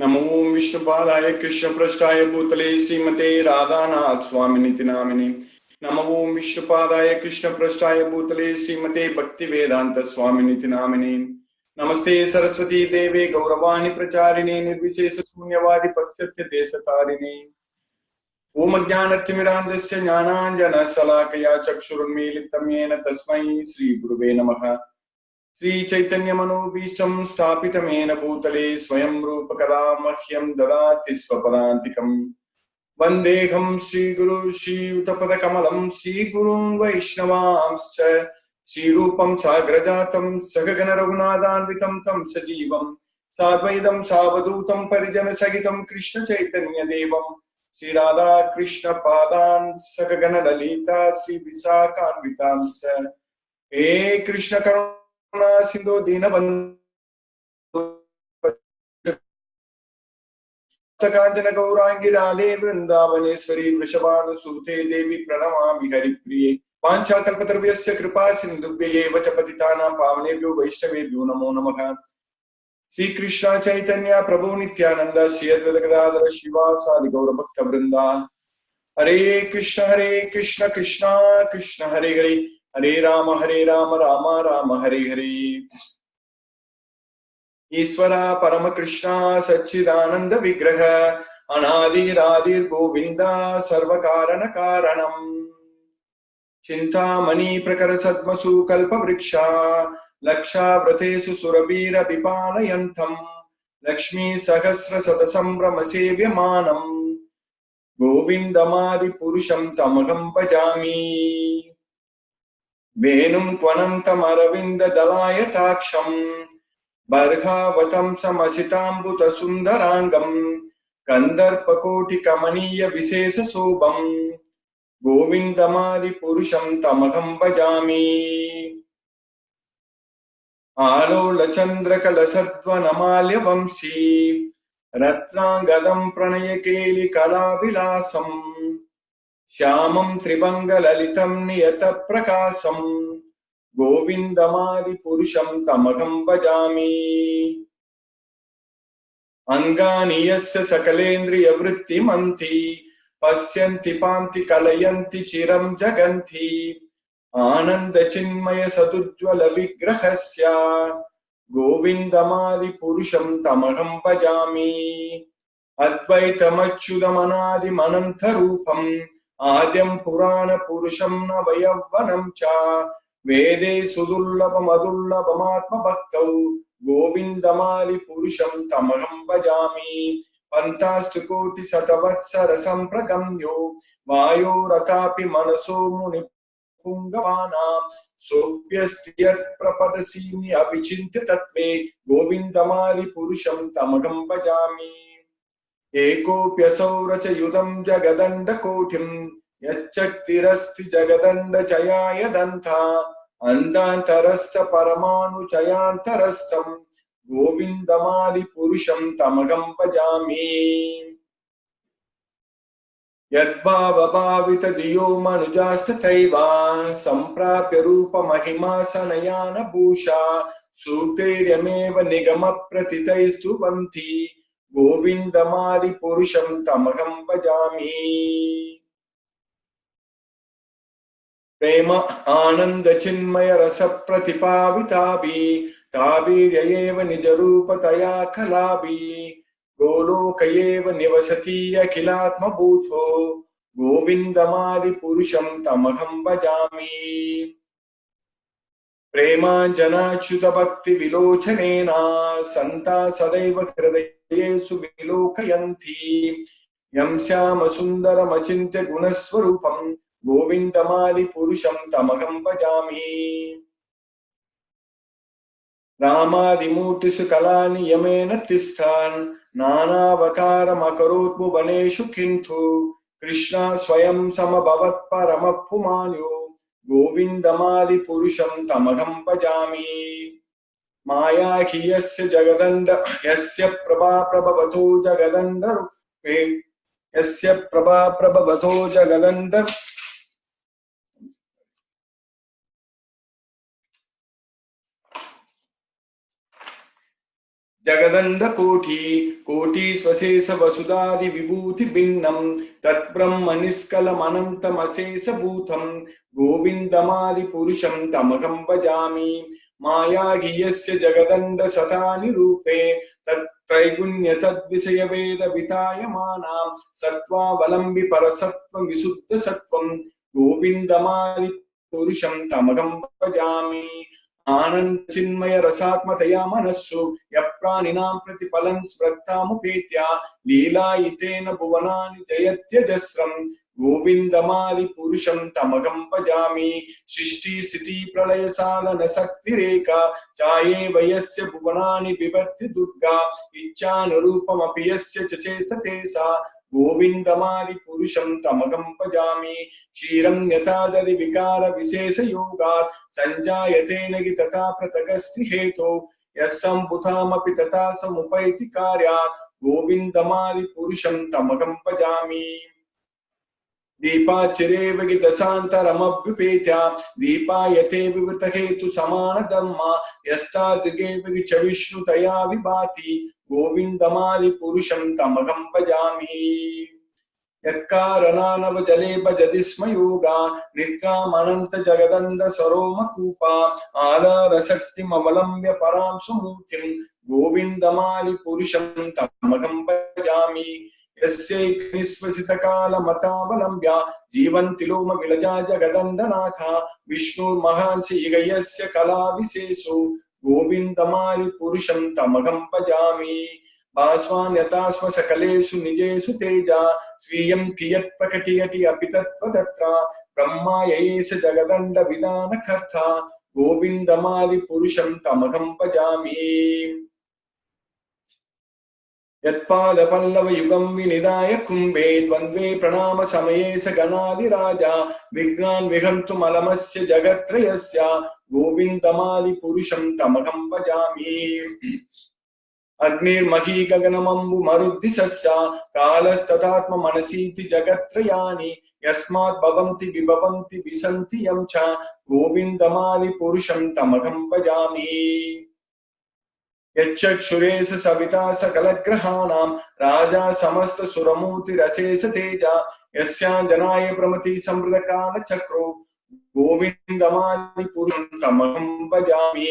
नमो विष्णुपादाय कृष्णपृष्ठाय भूतले श्रीमते राधानाथ स्वामिनिति नामिने। नमो विष्णुपादाय कृष्णपृष्ठाय भूतले श्रीमते भक्तिवेदांत स्वामिनिति नामिने। नमस्ते सरस्वती देवे गौरवाणी प्रचारिणे निर्विशेष शून्यवादी पश्चात्य देशतारिणे। ओम ज्ञानतिमिरान्धस्य ज्ञानाञ्जनशलाकया चक्षुरुन्मीलितं येन तस्मै श्रीगुरुवे नमः। श्री चैतन्य मनोभीष्टं स्थापितमेन भूतले स्वयं रूप कदा मह्यं ददाति स्वपदान्तिकम्। वन्देऽहं श्रीगुरु श्रीयुतपदकमलं श्रीगुरुं वैष्णवांश्च श्रीरूपं साग्रजातं सगगण रघुनाथान्वितं तं सजीवं साद्वैतं सावधूतं परिजनसहितं कृष्ण चैतन्य देवं श्रीराधा कृष्ण पादान् सगगण ललिता श्री विशाखान्वितांश्च। हे कृष्ण करुणा सिंधु दीनबंधु कांचन गौरांगी राधे वृंदावनेश्वरी वृषभानुसूते देवी प्रणमामि हरिप्रिये। वाञ्छाकल्पतरुभ्यश्च कृपा सिन्धुभ्यैव च पतितानां पावनेभ्यो वैष्णवेभ्यो नमो नमः। श्री कृष्ण चैतन्य प्रभु नित्यानंद श्री अद्वैत गदाधर श्रीवासादि गौर भक्त वृंदा। हरे कृष्ण कृष्ण कृष्ण हरे हरे हरे राम राम राम हरे हरे। ईश्वरा परम कृष्ण सच्चिदानंद विग्रह अनादिरादिर् गोविंदा सर्व कारण कारणम। चिंतामणि प्रकर सद्मसु कल्प वृक्षा लक्षाव्रतेषु सुरवीर विपालयन्तं लक्ष्मी सहस्र शत संभ्रम सेव्यमानम् गोविंदमादि पुरुषं तमहं भजामि। वेणुं क्वनन्तमरविन्द दलायताक्षं बर्हावतं समसिताम्बुत सुन्दरांगं कंदर्पकोटि कमनीय विशेष शोभं गोविंदमादि पुरुषं तमहं भजामि। आलोल चंद्र कलसद्वनमाल्य वंशी रत्नांगदं प्रणय केलि कलाविलासं श्यामं त्रिभंग ललितं नियत प्रकाशं गोविंदमादि पुरुषं तमहं भजामि। अंगानि यस्य सकलेन्द्रिय वृत्तिमन्ति पश्यन्ति पान्ति कलयन्ति चिरं जगन्ति आनंद चिन्मय सदुज्ज्वल विग्रहस्य गोविंदमादि पुरुषं तमहं भजामि। अद्वैतमच्युतमनादिमनंत रूपम् आद्यं पुराण पुरुषं नवयौवनं च वेदे सुदुर्लभमदुर्लभमात्म भक्तौ गोविंदमादि पुरुषं तमहं भजामि। पंतास्तु कोटि शतवत्सर संप्रगम्यो वायो रथापि मनसो मुनि पुंगवानां सोऽप्यस्ति यत्प्रपदसीमि अविचिन्त्य तत्त्वे गोविंदमादि पुरुषं तमहं भजामि। एकोऽप्यसौ रचयुतं जगदण्डकोटिं यच्चक्तिरस्ति जगदण्डचयाय दन्ता अन्धान्तरस्थ परमाणुचयान्तरस्थं गोविंदमादि पुरुषं तमहं भजामि। यद्भावभावित धियो मनुजास्तथैव सम्प्राप्य रूप महिमा सनयान भूषा सूक्तैर्यमेव निगम प्रथितैस्तुवन्ति गोविंदमादि पुरुषं तमहं भजामि। प्रेम आनंद चिन्मय रस प्रतिपाविताभि ताभिर्येव निज रूपतया कलाभि गोलोक एव निवसति अखिलात्मभूतो गोविंदमादि पुरुषं तमहं भजामि। प्रेमाञ्जनाच्युत भक्ति विलोचनेन सन्ता सदैव हृदयेषु विलोकयन्ति यं श्याम सुन्दरमचिन्त्य गुणस्वरूपं गोविंदमादि पुरुषं तमहं भजामि। रामादिमूर्तिषु कलानियमेन तिष्ठान् नानावतारमकरोत् भुवनेषु किन्तु कृष्णा स्वयं समभवत् परमपुमान्यो गोविंदमादि पुरुषं तमहं भजामि। माया हि यस्य जगदण्ड यस्य प्रभा प्रभवतो जगदण्ड रूपे यस्य प्रभा प्रभवतो जगदण्ड जगदंड कोटि स्वशेष वसुधादि विभूति भिन्नम तत्ब्रह्म निष्कलम अनंतम अशेष भूतम गोविंदमादि पुरुषम तमहं भजामि माया गियस्य जगदंड शतानि रूपे तत्त्रैगुण्य तद्विषय वेद वितायमानां सत्त्वावलम्बि परसत्त्वं विशुद्ध सत्त्वं गोविंदमादि पुरुषं तमहं भजामि आनंद चिन्मय रसात्मतया मनस्सु यप्राणिनां प्रतिफलं स्मृत्तामुपेत्या लीलायितेन भुवनानि जयत्यजस्रं गोविंदमादि पुरुषं तमहं भजामि सृष्टि स्थिति प्रलय साधन शक्तिरेका चाये वयस्य भुवनानि बिभर्ति दुर्गा इच्छानुरूपमपि यस्य च चेष्टते सा गोविंदमादि पुरुषं तमहं भजामि क्षीरं यथा दधि विकार विशेष योगात् संजायते नगि तथा पृथगस्ति हेतो यस्सम्भुतामपि तथा समुपैति कार्यात् गोविंदमादि पुरुषं तमहं भजामि दीपाचिरेव दशान्तरमभ्युपेत्या दीपायते विवृत हेतु समान धर्मा यस्तादृगेव च विष्णुतया विभाति गोविंदमादि पुरुषं तमहं भजामि यत्कारणानव जले भजति स्म योगा निद्रामनंत जगदंड सरोम कूपा आधार शक्तिमवलम्ब्य परां सुमूर्तिं गोविंदमादि पुरुषं तमहं भजामि यस्यैकनिश्वसितकालमतावलम्ब्य जीवन्ति लोम विलजा जगदण्डनाथा विष्णुर्महान् श्रीगयस्य कलाविशेषो गोविन्दमादि पुरुषं तमहं भजामि भास्वान् यथा स्म सकलेषु निजेषु तेजा स्वीयं कियत् प्रकटयति अपि तत्त्वदत्र ब्रह्मा एष जगदण्ड विधानकर्ता गोविन्दमादि पुरुषं तमहं भजामि यत्पादपल्लव युगं विनिधाय कुम्भे द्वन्द्वे प्रणाम समये स गणाधिराजा विघ्नान् विहन्तुम् अलमस्य जगत्त्रयस्य गोविन्दमादि पुरुषं तमहं भजामि अग्निर्मही गगनमम्बु मरुद्दिशस्य कालस्तथात्म मनसीति जगत्त्रयानि यस्मात् भवन्ति विभवन्ति विसन्ति यं च गोविन्दमादि पुरुषं तमहं भजामि यच्चक्षुरेश सविता सकलग्रहाणां राजा समस्त सुरमूर्तिरशेष तेजा यस्याञ्जनाय प्रमति समृद्धकाल चक्रो गोविन्दमादि पुरुषं तमहं भजामि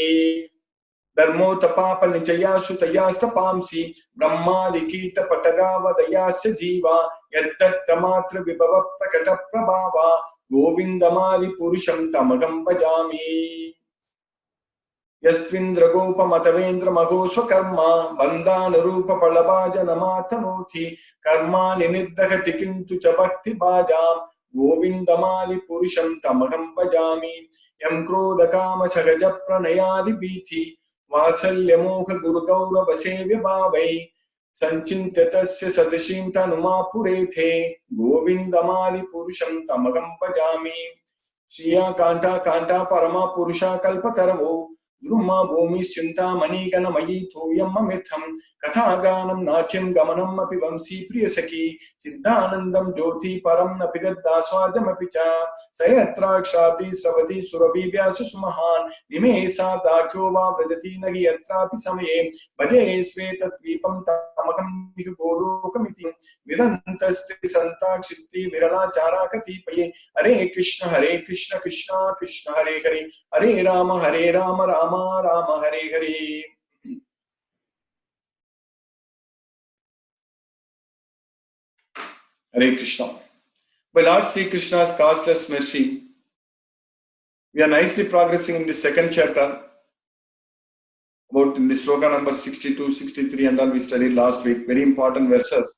धर्मोत्पाप निचयासु तयास्तपांसि ब्रह्मादि कीट पटगावदयाश्च जीवा यत्तत्तमात्र विभव प्रकट प्रभावा गोविन्दमादि पुरुषं तमहं भजामि यस्त्विन्द्रगोपमतवेन्द्र मघोस्वकर्मा बन्धानुरूप फलभाजनमातनोति कर्माणि निर्दहति किन्तु च भक्तिभाजां गोविन्दमादि पुरुषं तमहं भजामि यं क्रोधकाम सहज प्रणयादि भीति वात्सल्यमोह गुरुगौरव सेव्य भावै संचिन्त्य तस्य सदशीं तनुमापुरेथे गोविन्दमादि पुरुषं तमहं भजामि श्रिया कांटा कांटा परमा पुरुषा कल्पतरवो द्रुमा भूमिश्चिंतामणि गणमयी तोयममिथं कथागानं नाट्यं गमनम् अपि वंशी प्रियसखी चिदानन्दं ज्योति परं न पिददास्वादमपि च सयत्राक्षाब्दी सवति सुरभि व्यास सुमहान् निमेषा दाख्यो वा व्रजति न हि यत्रापि समये भजे श्वेतद्वीपं तमहं गोलोकमिति विदन्तस्ते सन्ताक्षिप्ति विरलाचारा कतिपये हरे Krishna Krishna Krishna Hare Hare Hare Ram Ram Ram Hare Hare Hare Krishna. By Lord Sri Krishna's causeless mercy, we are nicely progressing in the second chapter. About in the sloka number 62, 63 and all we studied last week. Very important verses.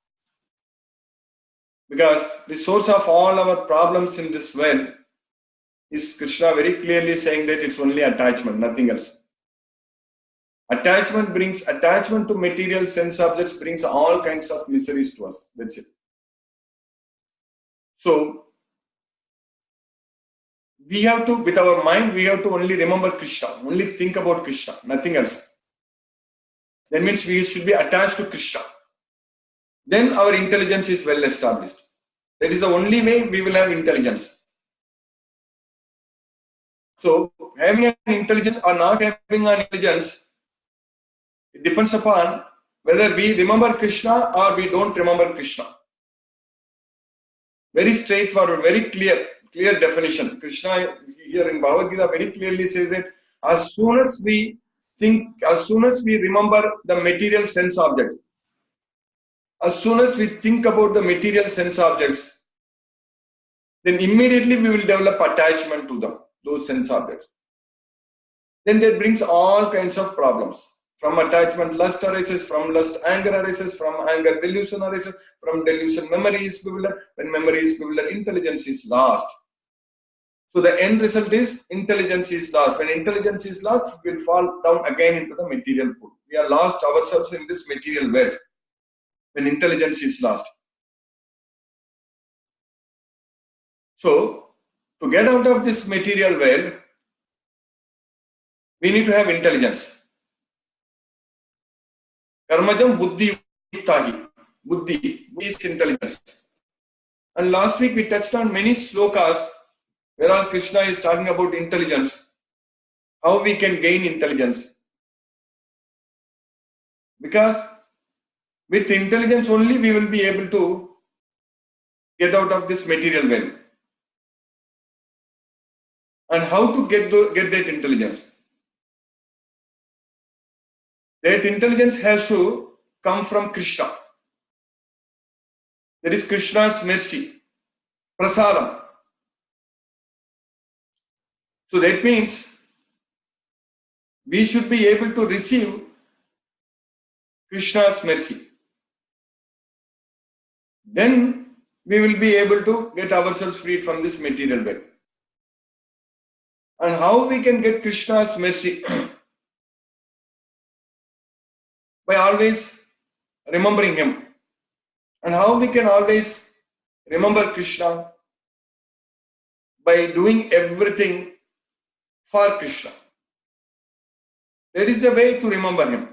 Because the source of all our problems in this world is Krishna very clearly saying that it's only attachment, nothing else. Attachment to material sense objects brings all kinds of miseries to us. That's it. So, we have to, with our mind, we have to only remember Krishna, only think about Krishna, nothing else. That means we should be attached to Krishna. Then our intelligence is well established. That is the only way we will have intelligence. So, having an intelligence or not having an intelligence It depends upon whether we remember Krishna or we don't remember Krishna. Very straightforward, very clear definition. Krishna here in Bhagavad Gita very clearly says that as soon as we remember the material sense objects, as soon as we think about the material sense objects, then immediately we will develop attachment to them, those sense objects. Then that brings all kinds of problems. From attachment, lust arises, from lust, anger arises, from anger, delusion arises, from delusion, memory is bewildered, when memory is bewildered, intelligence is lost. So the end result is intelligence is lost. When intelligence is lost, we will fall down again into the material pool. We are lost ourselves in this material world when intelligence is lost. So, to get out of this material world, we need to have intelligence. Karmajam buddhi yuttahi. Buddhi is intelligence. And last week we touched on many slokas where all Krishna is talking about intelligence, how we can gain intelligence. Because with intelligence only we will be able to get out of this material world. And how to get that intelligence? That intelligence has to come from Krishna. That is Krishna's mercy, prasadam. So that means we should be able to receive Krishna's mercy. Then we will be able to get ourselves freed from this material world. And how we can get Krishna's mercy? By always remembering him. And how we can always remember Krishna? By doing everything for Krishna. That is the way to remember him.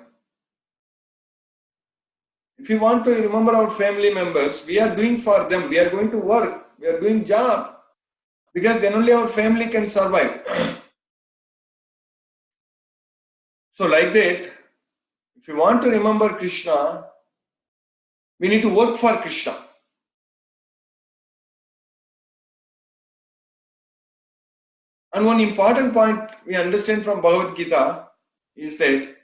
If you want to remember our family members, we are doing for them. We are going to work. We are doing job. Because then only our family can survive. So like that, if you want to remember Krishna, we need to work for Krishna. And one important point we understand from Bhagavad Gita is that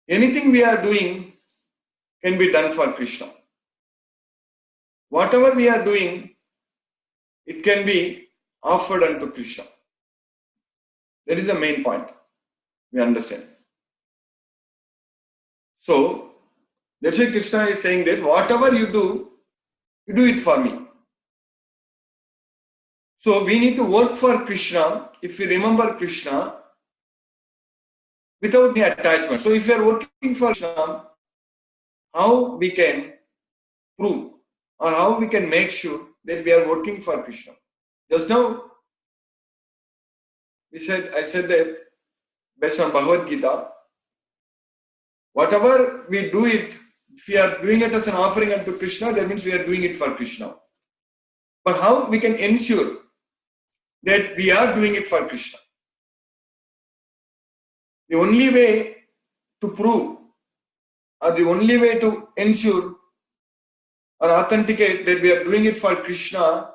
anything we are doing can be done for Krishna. Whatever we are doing, it can be offered unto Krishna. That is the main point we understand. So, that's why Krishna is saying that whatever you do it for me. So, we need to work for Krishna if we remember Krishna without any attachment. So, if we are working for Krishna, how we can prove or how we can make sure that we are working for Krishna? Just now, I said that based on Bhagavad Gita, whatever we do it, if we are doing it as an offering unto Krishna, that means we are doing it for Krishna. But how we can ensure that we are doing it for Krishna? The only way to prove or the only way to ensure or authenticate that we are doing it for Krishna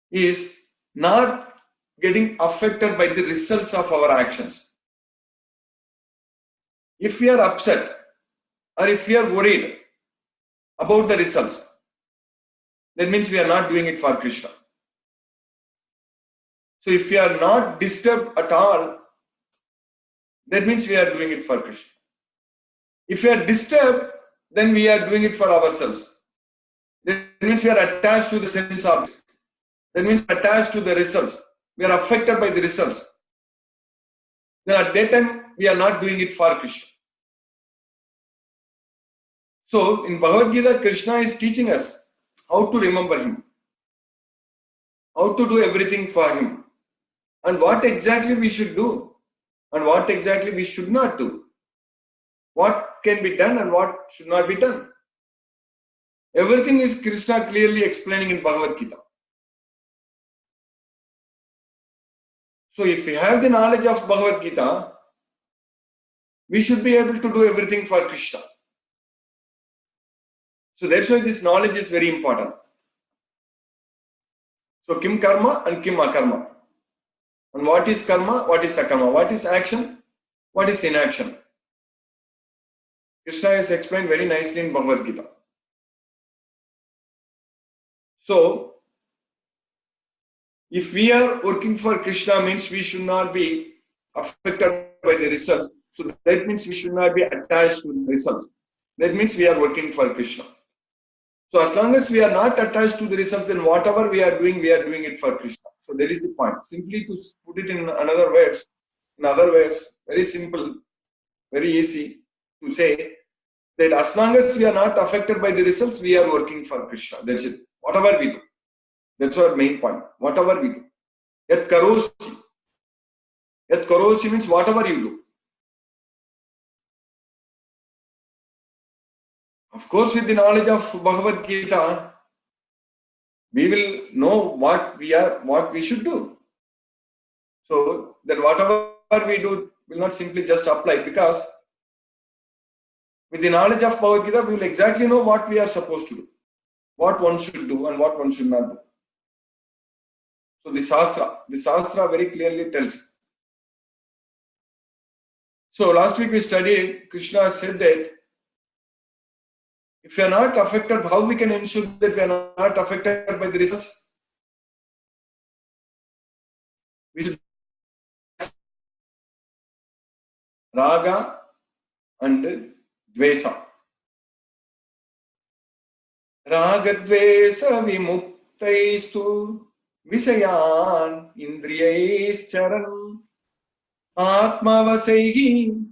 is not getting affected by the results of our actions. If we are upset or if we are worried about the results, that means we are not doing it for Krishna. So if we are not disturbed at all, that means we are doing it for Krishna. If we are disturbed, then we are doing it for ourselves. That means we are attached to the sense object. That means attached to the results. We are affected by the results. Then at that time, we are not doing it for Krishna. So, in Bhagavad Gita, Krishna is teaching us how to remember him, how to do everything for him, and what exactly we should do, and what exactly we should not do. What can be done and what should not be done. Everything is Krishna clearly explaining in Bhagavad Gita. So if we have the knowledge of Bhagavad Gita, we should be able to do everything for Krishna. So that's why this knowledge is very important. So kim karma and kim akarma. And what is karma, what is akarma, what is action, what is inaction. Krishna has explained very nicely in Bhagavad Gita. So, if we are working for Krishna means we should not be affected by the results. So that means we should not be attached to the results. That means we are working for Krishna. So as long as we are not attached to the results, then whatever we are doing it for Krishna. So that is the point. Simply to put it in other words, very simple, very easy to say that as long as we are not affected by the results, we are working for Krishna. That's it. Whatever we do. That's our main point. Whatever we do. Yat karosi. Yat karosi means whatever you do. Of course, with the knowledge of Bhagavad Gita, we will know what we should do. So that whatever we do will not simply just apply, because with the knowledge of Bhagavad Gita, we will exactly know what we are supposed to do, what one should do and what one should not do. So the Shastra very clearly tells. So last week we studied, Krishna said that if we are not affected, how we can ensure that we are not affected by the results? We should raga and dvesa. Raga dvesa vimuktaistu visayan indriyais charan atma vasaihi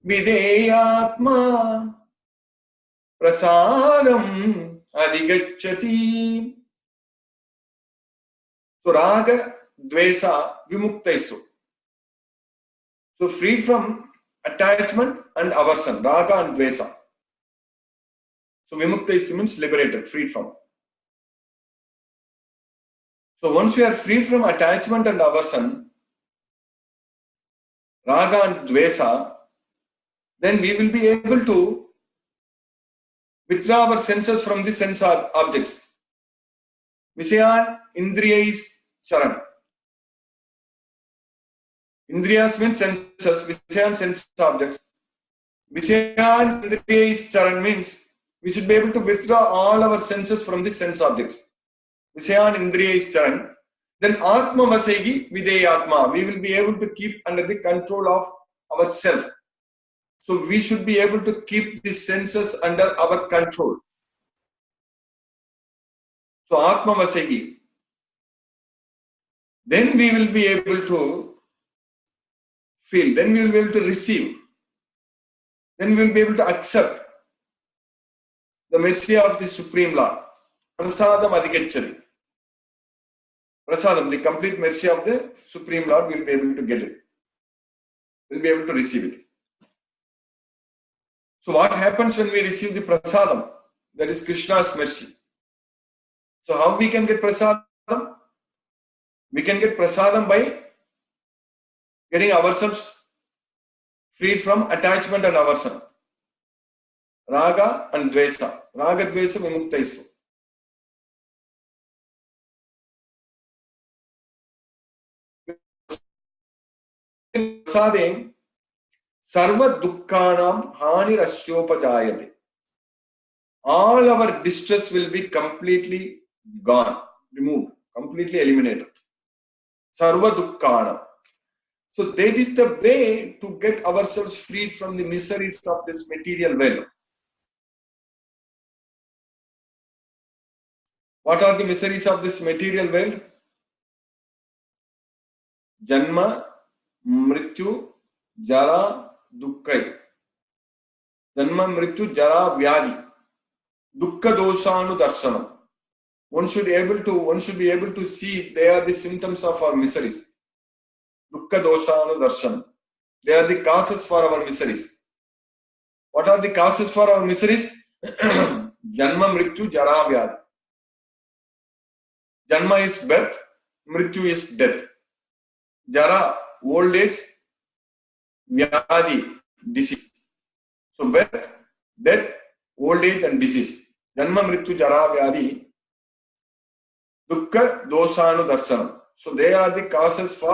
videyatma prasadam adhigacchati. So raga dvesa vimuktaistu. So freed from attachment and aversion, raga and dvesa. So vimuktaistu means liberated, freed from. So once we are free from attachment and aversion, raga and dvesa, then we will be able to withdraw our senses from the sense objects. Visayan indriyais charan. Indriyas means senses, Visayan sense objects. Visayan indriyais charan means we should be able to withdraw all our senses from the sense objects. Visayan indriyais charan. Then atma vasegi videyatma. We will be able to keep under the control of ourself. So we should be able to keep the senses under our control. So atma vasegi. Then we will be able to feel. Then we will be able to receive. Then we will be able to accept the mercy of the Supreme Lord. Prasadam adhigacchati. Prasadam, the complete mercy of the Supreme Lord, we will be able to get it. We will be able to receive it. So what happens when we receive the prasadam? That is Krishna's mercy. So how we can get prasadam? We can get prasadam by getting ourselves freed from attachment and aversion. Raga and dvesa. Raga dvesa vimuktaistu. Prasadem sarva dukkhanam hanirasyopajayate. All our distress will be completely gone, removed, completely eliminated. Sarva dukkhanam. So that is the way to get ourselves freed from the miseries of this material world. What are the miseries of this material world? Janma, mrityu, jara, dukkha. Janma, mrityu, jara, vyadi. Dukkha dosanu darshanam. One should be able to see they are the symptoms of our miseries. Dukkha dosanu darshanam. They are the causes for our miseries. What are the causes for our miseries? Janma, mrityu, jara, vyadi. Janma is birth, mrityu is death. Jara, old age, vyadi, disease. So birth, death, old age and disease. Janma, Mrityu, Jara, Vyadi, Dukkha, Dosanu, Darsanam. So they are the causes for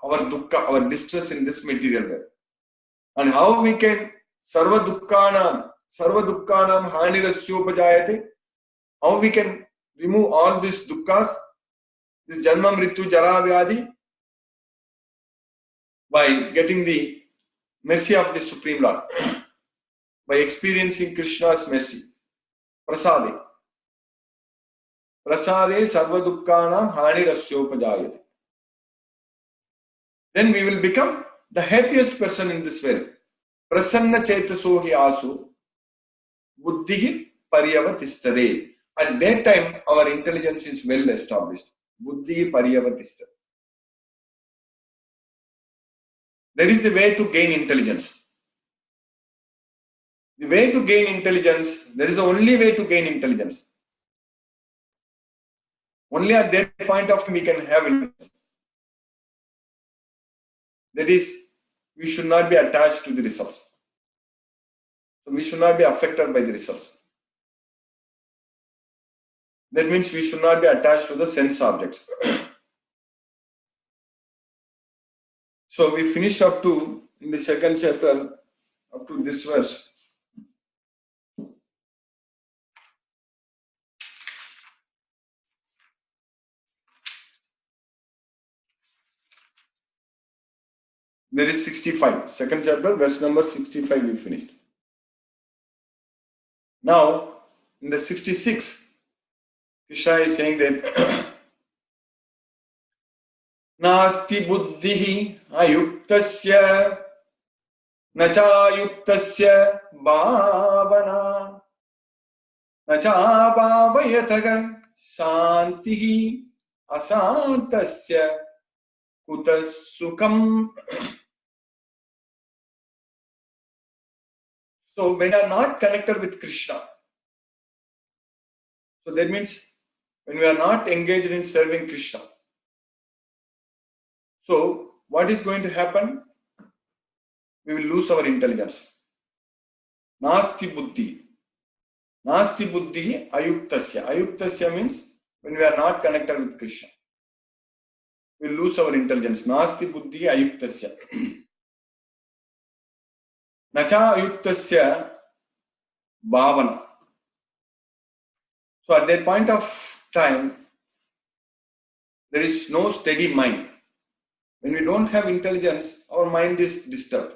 our dukkha, our distress in this material world. And how we can sarva dukkhanam hanirasyopajayate, how we can remove all these dukkha's, this janma, mrityu, jara, vyadi, by getting the mercy of the Supreme Lord, by experiencing Krishna's mercy. Prasade. Prasade sarva dukkhanam hanirasyopajayate. Then we will become the happiest person in this world. Prasanna chetaso hi asu buddhihi paryavatistade. At that time, our intelligence is well established. Buddhihi paryavatistade. That is the way to gain intelligence. The way to gain intelligence, that is the only way to gain intelligence. Only at that point of time we can have intelligence. That is, we should not be attached to the results. So we should not be affected by the results. That means we should not be attached to the sense objects. So we finished up to, in the second chapter, up to this verse. There is 65. Second chapter, verse number 65 we finished. Now, in the 66, Krishna is saying that Nasti buddhihi ayuktasya nacha yuktasya bhavana nacha bhavayataga santihi asantasya kutasukam. So when we are not connected with Krishna, so that means when we are not engaged in serving Krishna, so what is going to happen? We will lose our intelligence. Nasti buddhi. Nasti buddhi ayuktasya. Ayuktasya means when we are not connected with Krishna, we will lose our intelligence. Nasti buddhi ayuktasya. Nacha ayuktasya bhavana. So at that point of time, there is no steady mind. When we don't have intelligence, our mind is disturbed.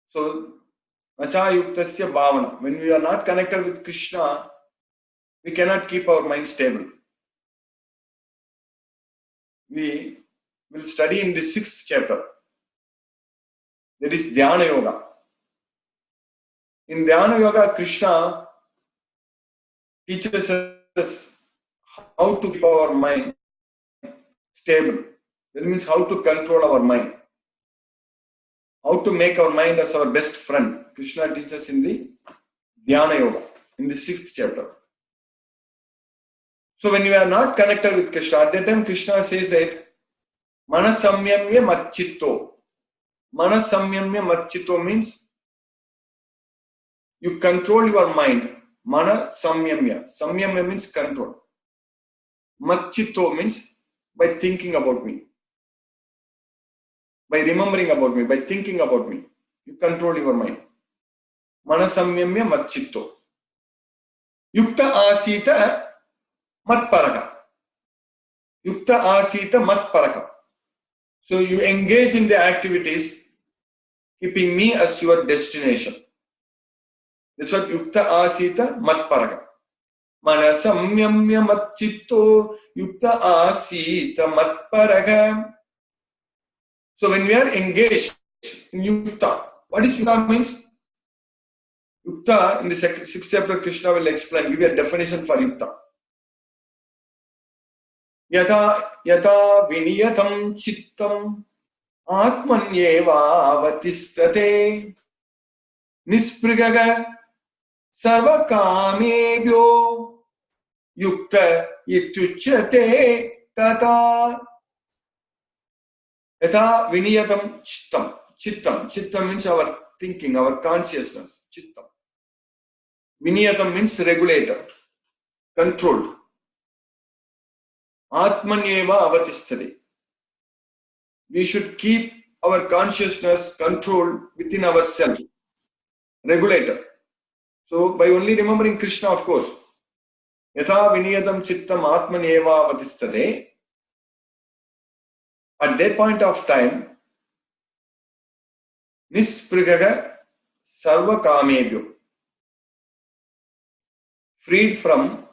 So, nacha yuktasya bhavana. When we are not connected with Krishna, we cannot keep our mind stable. We will study in the 6th chapter. That is Dhyana Yoga. In Dhyana Yoga, Krishna teaches us how to keep our mind stable. That means how to control our mind. How to make our mind as our best friend. Krishna teaches in the Dhyana Yoga, in the 6th chapter. So when you are not connected with Krishna, at that time Krishna says that Manasamyamya matchitto. Manasamyamya matchitto means you control your mind. Manasamyamya. Samyamya means control. Matchitto means by thinking about me. By remembering about me, by thinking about me. You control your mind. Manasamyamya matchitto. Yukta asita matparaka. Yukta asita matparaka. So you engage in the activities keeping me as your destination. That's what yukta asita matparaka. Manasamyamya matchitto yukta asita matparaka. So when we are engaged in yukta, what is yukta means? Yukta, in the 6th chapter, Krishna will explain, give you a definition for yukta. Yata viniyatam chittam atmanyeva avatistate nisprigaga sarvakamebhyo yukta ityuchyate tata. Yatha viniyatam chittam. Chittam. Chittam means our thinking, our consciousness. Chittam. Viniyatam means regulator, controlled. Atmanyeva avatistade. We should keep our consciousness controlled within ourselves. Regulator. So by only remembering Krishna, of course. Yatha viniyatam chittam atmanyeva avatistade. At that point of time, Nisprigaga sarva kamebhyo. Freed from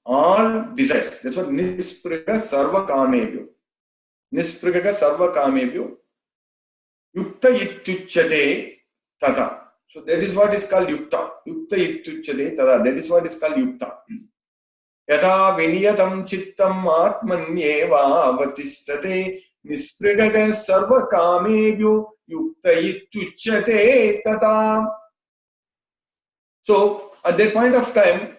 all desires. That's what Nisprigaga sarva kamebhyo. Nisprigaga sarva kamebhyo. Yukta ityuchyate tata. So that is what is called yukta. Yukta ityuchyate tata. That is what is called yukta. Yatha viniyatam chittam atmanyeva avatistate nisprigaga sarva kamebhyo yukta ityuchyate tata. So at that point of time,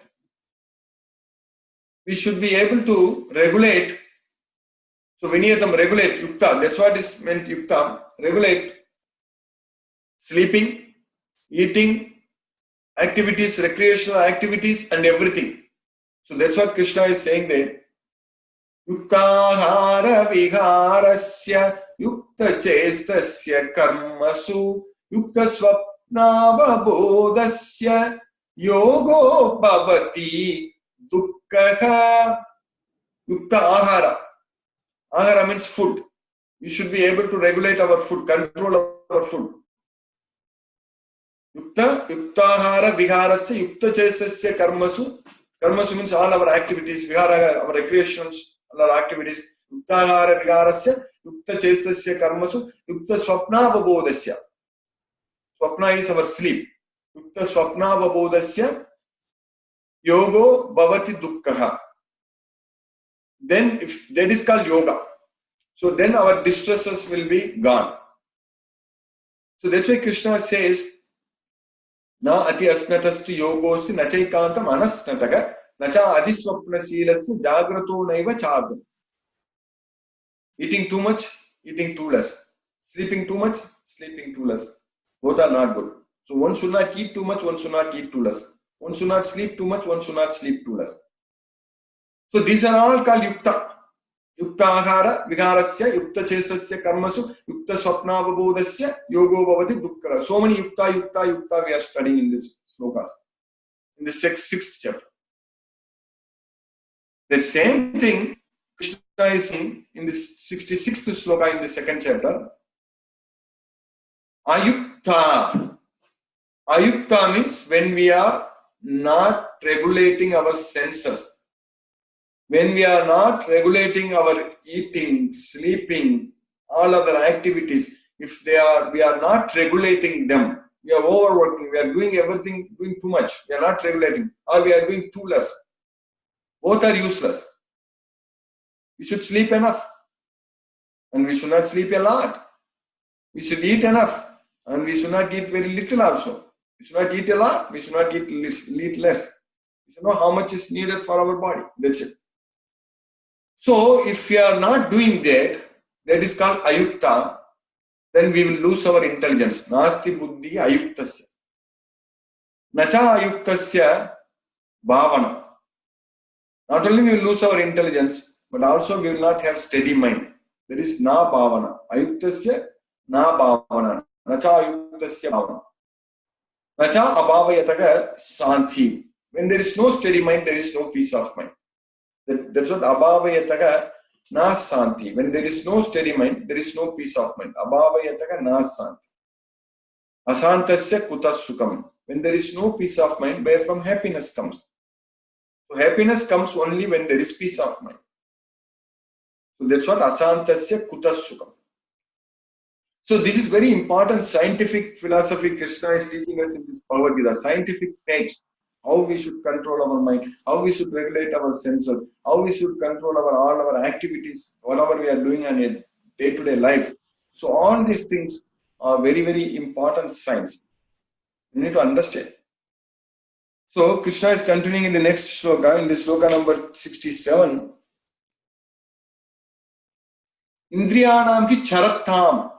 we should be able to regulate. So viniyatam, regulate, yukta. That's what is meant yukta. Regulate sleeping, eating, activities, recreational activities, and everything. So that's what Krishna is saying there. Yuktahara viharasya yukta chestasya karmasu yukta swapnava bodhasya yogo bhavati dukkaha. Yukta ahara. Ahara means food. We should be able to regulate our food, control our food. Yuktahara viharasya yukta chestasya karmasu. Karmasu means all our activities, vihara, our recreations, all our activities. Yuktahara viharasya yukta chestasya karmasu yukta swapna vabodhasya. Swapna is our sleep. Yukta swapna vabodhasya yogo bhavati dukkha. Then if that is called yoga. So then our distresses will be gone. So that's why Krishna says, Na ati asnatastu yogosti nachaikantam anasnataga nacha adhiswapna silasya jagrato naiva chadam. Eating too much, eating too less. Sleeping too much, sleeping too less. Both are not good. So one should not eat too much, one should not eat too less. One should not sleep too much, one should not sleep too less. So these are all called yukta. Yukta ahara, viharasya, yukta chesasya karmasu, yukta swapna vabodhasya, yogo bhavati dukkha. So many yukta we are studying in this slokas. In the sixth chapter. That same thing Krishna is saying in the 66th sloka in the second chapter. Ayukta. Ayukta means when we are not regulating our senses. When we are not regulating our eating, sleeping, all other activities, if we are not regulating them, we are overworking, we are doing everything, doing too much, we are not regulating, or we are doing too less. Both are useless. We should sleep enough, and we should not sleep a lot. We should eat enough, and we should not eat very little also. We should not eat a lot, we should not eat less. We should know how much is needed for our body. That's it. So, if we are not doing that, that is called ayukta, then we will lose our intelligence. Nasti buddhi ayuktasya. Nacha ayuktasya bhavana. Not only we will lose our intelligence, but also we will not have steady mind. That is na bhavana. Ayuktasya na bhavana. Nacha ayuktasya bhavana. Nacha abhavayataga santi. When there is no steady mind, there is no peace of mind. That's what abhavayataga na santi. When there is no steady mind, there is no peace of mind. Abhavayataga na santi. Asantasya kutas sukam. When there is no peace of mind, where from happiness comes. So happiness comes only when there is peace of mind. So that's what asantasya kutas sukam. So this is very important scientific philosophy Krishna is teaching us in this Bhagavad Gita. Scientific facts. How we should control our mind, how we should regulate our senses, how we should control all our activities, whatever we are doing in a day-to-day life. So all these things are very, very important science. You need to understand. So Krishna is continuing in the next sloka, in the sloka number 67. Indriyanam ki charattam.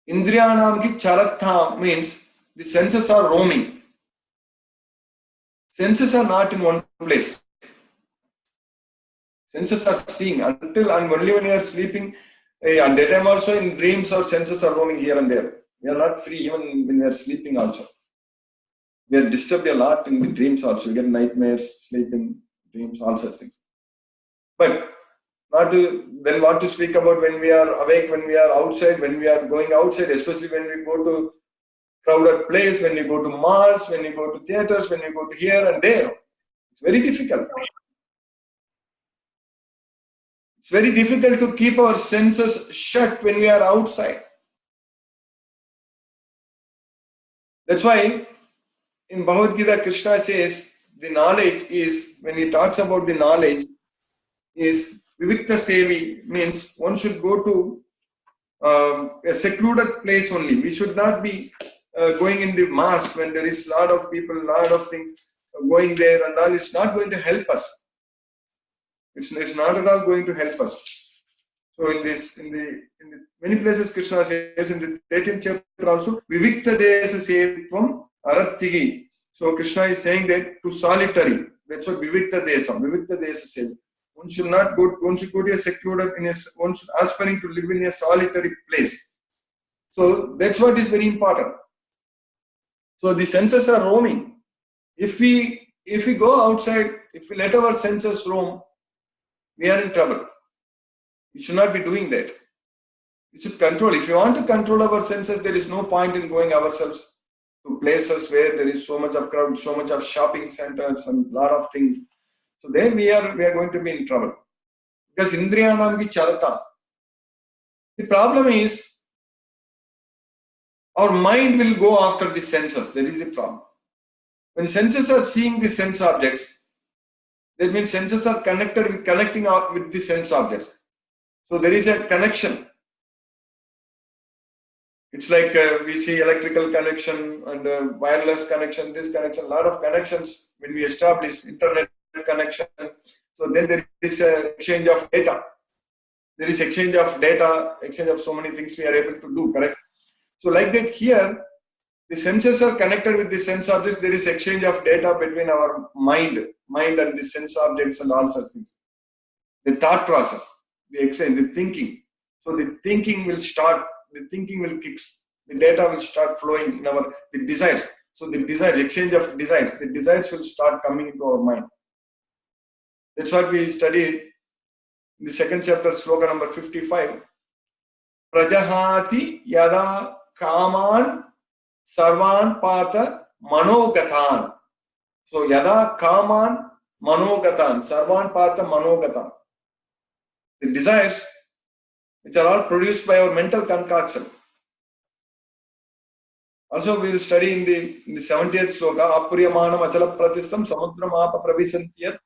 Indriyanam ki charatha means the senses are roaming. Senses are not in one place. Senses are seeing until and only when you are sleeping, and that time also in dreams our senses are roaming here and there. We are not free even when we are sleeping also. We are disturbed a lot in the dreams also. We get nightmares, sleeping, dreams, all such things. But not to, then what to speak about when we are awake, when we are outside, when we are going outside, especially when we go to crowded place, when you go to malls, when you go to theaters, when you go to here and there. It's very difficult. It's very difficult to keep our senses shut when we are outside. That's why in Bhagavad Gita, Krishna says the knowledge is, when he talks about the knowledge, is Vivikta Sevi, means one should go to a secluded place only. We should not be going in the mass when there is a lot of people, a lot of things going there and all. It's not going to help us. It's not at all going to help us. So in the many places Krishna says in the 13th chapter also, Vivikta Desa Sevitvam Arattigi. So Krishna is saying that to solitary. That's what Vivikta Desa Sevitvam. One should not go. One should go to a secluded. One should aspiring to live in a solitary place. So that's what is very important. So the senses are roaming. If we go outside, if we let our senses roam, we are in trouble. We should not be doing that. We should control. If you want to control our senses, there is no point in going ourselves to places where there is so much of crowd, so much of shopping centers and a lot of things. So then we are going to be in trouble. Because Indriyanam ki charata. The problem is our mind will go after the senses. That is the problem. When senses are seeing the sense objects, that means senses are connecting out with the sense objects. So there is a connection. It's like we see electrical connection and wireless connection, this connection, a lot of connections when we establish internet connection. So then there is an exchange of data. There is exchange of data, exchange of so many things we are able to do, correct? So like that here, the senses are connected with the sense objects. There is exchange of data between our mind and the sense objects and all such things. The thought process, the exchange, the thinking. So the thinking will start, the thinking will kick, the data will start flowing in the desires. So the desires, exchange of desires, the desires will start coming into our mind. That's what we studied in the second chapter, sloka number 55. Prajahati yada kaman sarvan pata manogatan. So yada kaman manogatan, sarvan pata manogatan. The desires which are all produced by our mental concoction. Also we will study in the 70th sloka, apuryamanam achala pratistam samudramapa pravisantiyat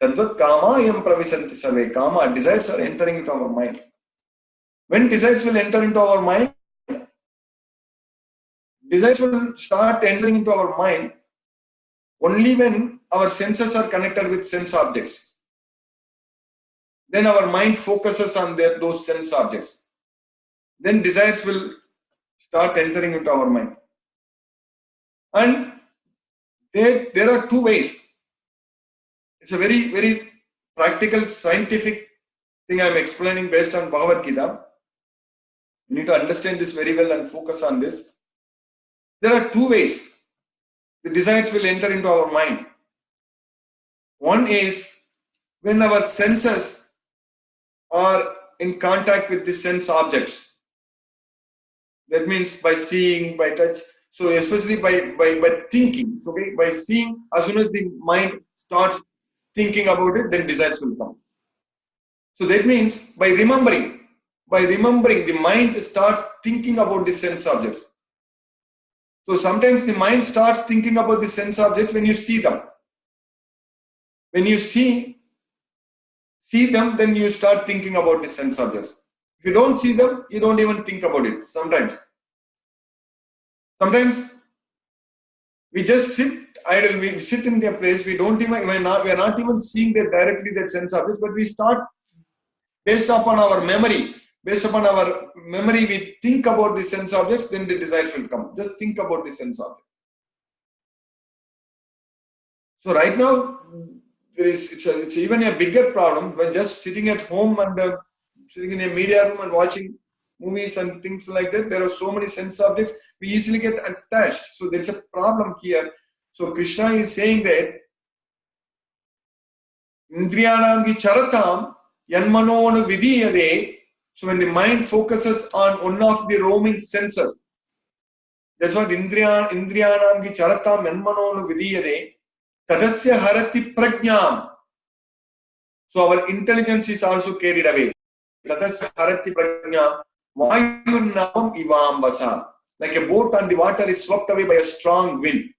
tadvat kama yam pravisanti sarve. Kama, desires are entering into our mind. When desires will enter into our mind, desires will start entering into our mind only when our senses are connected with sense objects. Then our mind focuses on those sense objects. Then desires will start entering into our mind. And there are two ways. It's a very, very practical, scientific thing I'm explaining based on Bhagavad Gita. You need to understand this very well and focus on this. There are two ways the desires will enter into our mind. One is when our senses are in contact with the sense objects. That means by seeing, by touch. So especially by thinking. Okay, by seeing, as soon as the mind starts thinking about it, then desires will come. So that means by remembering, the mind starts thinking about the sense objects. So sometimes the mind starts thinking about the sense objects when you see them. When you see them, then you start thinking about the sense objects. If you don't see them, you don't even think about it sometimes. Sometimes we just sit idle, we sit in a place, we are not even seeing that directly that sense objects, but we start based upon our memory, based upon our memory, we think about the sense objects, then the desires will come. Just think about the sense object. So right now, it's even a bigger problem when just sitting at home and sitting in a media room and watching movies and things like that. There are so many sense objects, we easily get attached. So there's a problem here. So Krishna is saying that Indriyanam ki charatam yanmanonu vidiyade. So when the mind focuses on one of the roaming senses, that's what Indriyanam ki charatam yanmanonu vidiyade. Tadasya harati prajnam. So our intelligence is also carried away. Tadasya harati prajnam. Vayurnavam ivambasa. Like a boat on the water is swept away by a strong wind.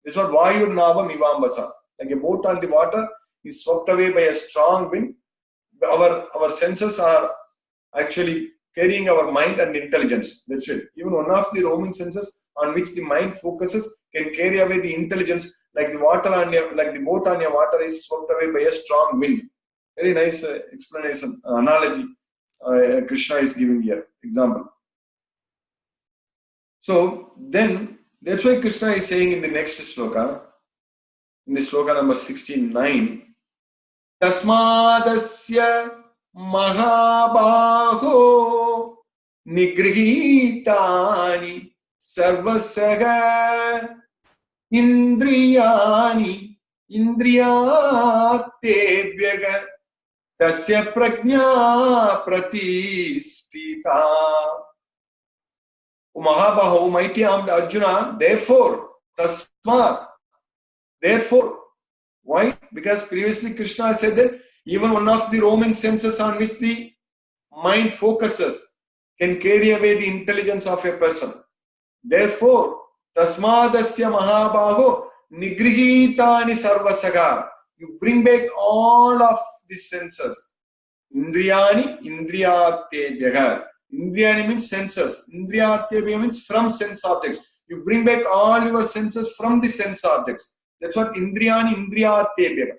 This is what Vayurnavam ivambasa. Like a boat on the water is swept away by a strong wind. Our senses are actually carrying our mind and intelligence. That's it. Even one of the roaming senses on which the mind focuses can carry away the intelligence, like the boat on your water is swept away by a strong wind. Very nice explanation, analogy Krishna is giving here. Example. So then, that's why Krishna is saying in the next sloka, in the sloka number 69, Tasmadasya Mahabaho Nigrihitani Sarvasaga Indriyani Indriyatebhyaga Tasya Prajna Pratistita. O Mahabaho, mighty armed Arjuna, therefore, Tasmat, therefore. Why? Because previously Krishna said that even one of the roaming senses on which the mind focuses can carry away the intelligence of a person. Therefore, Tasmadasya Mahabaho Nigrihitani Sarvasaga. You bring back all of the senses. Indriyani Indriyatebhyaga. Indriyani means senses. Indriyatebhyaga means from sense objects. You bring back all your senses from the sense objects. That's what Indriyani Indriyatebhyaga.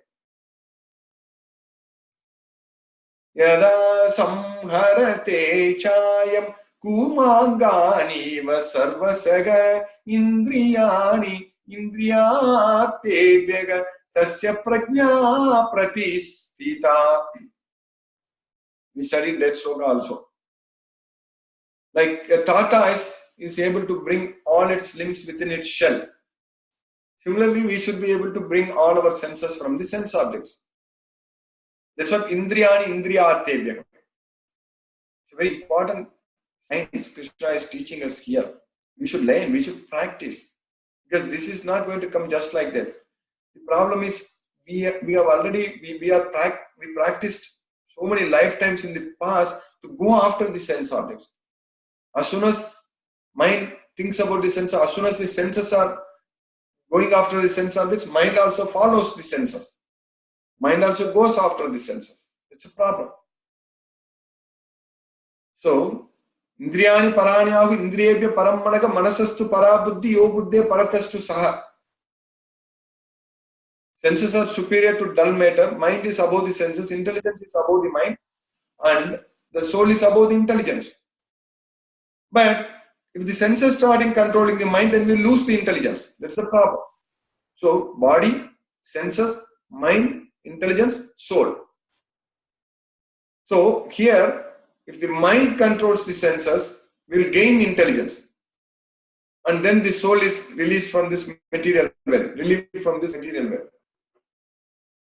Yada samharate chayam kumangani va sarvasaga Indriyani Indriyatebhyaga tasya prajna pratistita. We studied that sloka also. Like a tortoise is able to bring all its limbs within its shell. Similarly, we should be able to bring all our senses from the sense objects. That's what Indriyani Indriyatebhyaga. It's a very important science Krishna is teaching us here. We should learn, we should practice. Because this is not going to come just like that. The problem is we practiced so many lifetimes in the past to go after the sense objects. As soon as mind thinks about the senses, as soon as the senses are going after the sense objects, mind also follows the senses. Mind also goes after the senses. It's a problem. So, Indriyani paranyahu indriyebhya paramanaga manasastu parabuddhi yo buddhe paratastu saha. Senses are superior to dull matter. Mind is above the senses. Intelligence is above the mind. And the soul is above the intelligence. But if the senses start controlling the mind, then we lose the intelligence. That's the problem. So, body, senses, mind, intelligence, soul. So, here, if the mind controls the senses, we will gain intelligence. And then the soul is released from this material world, relieved from this material world,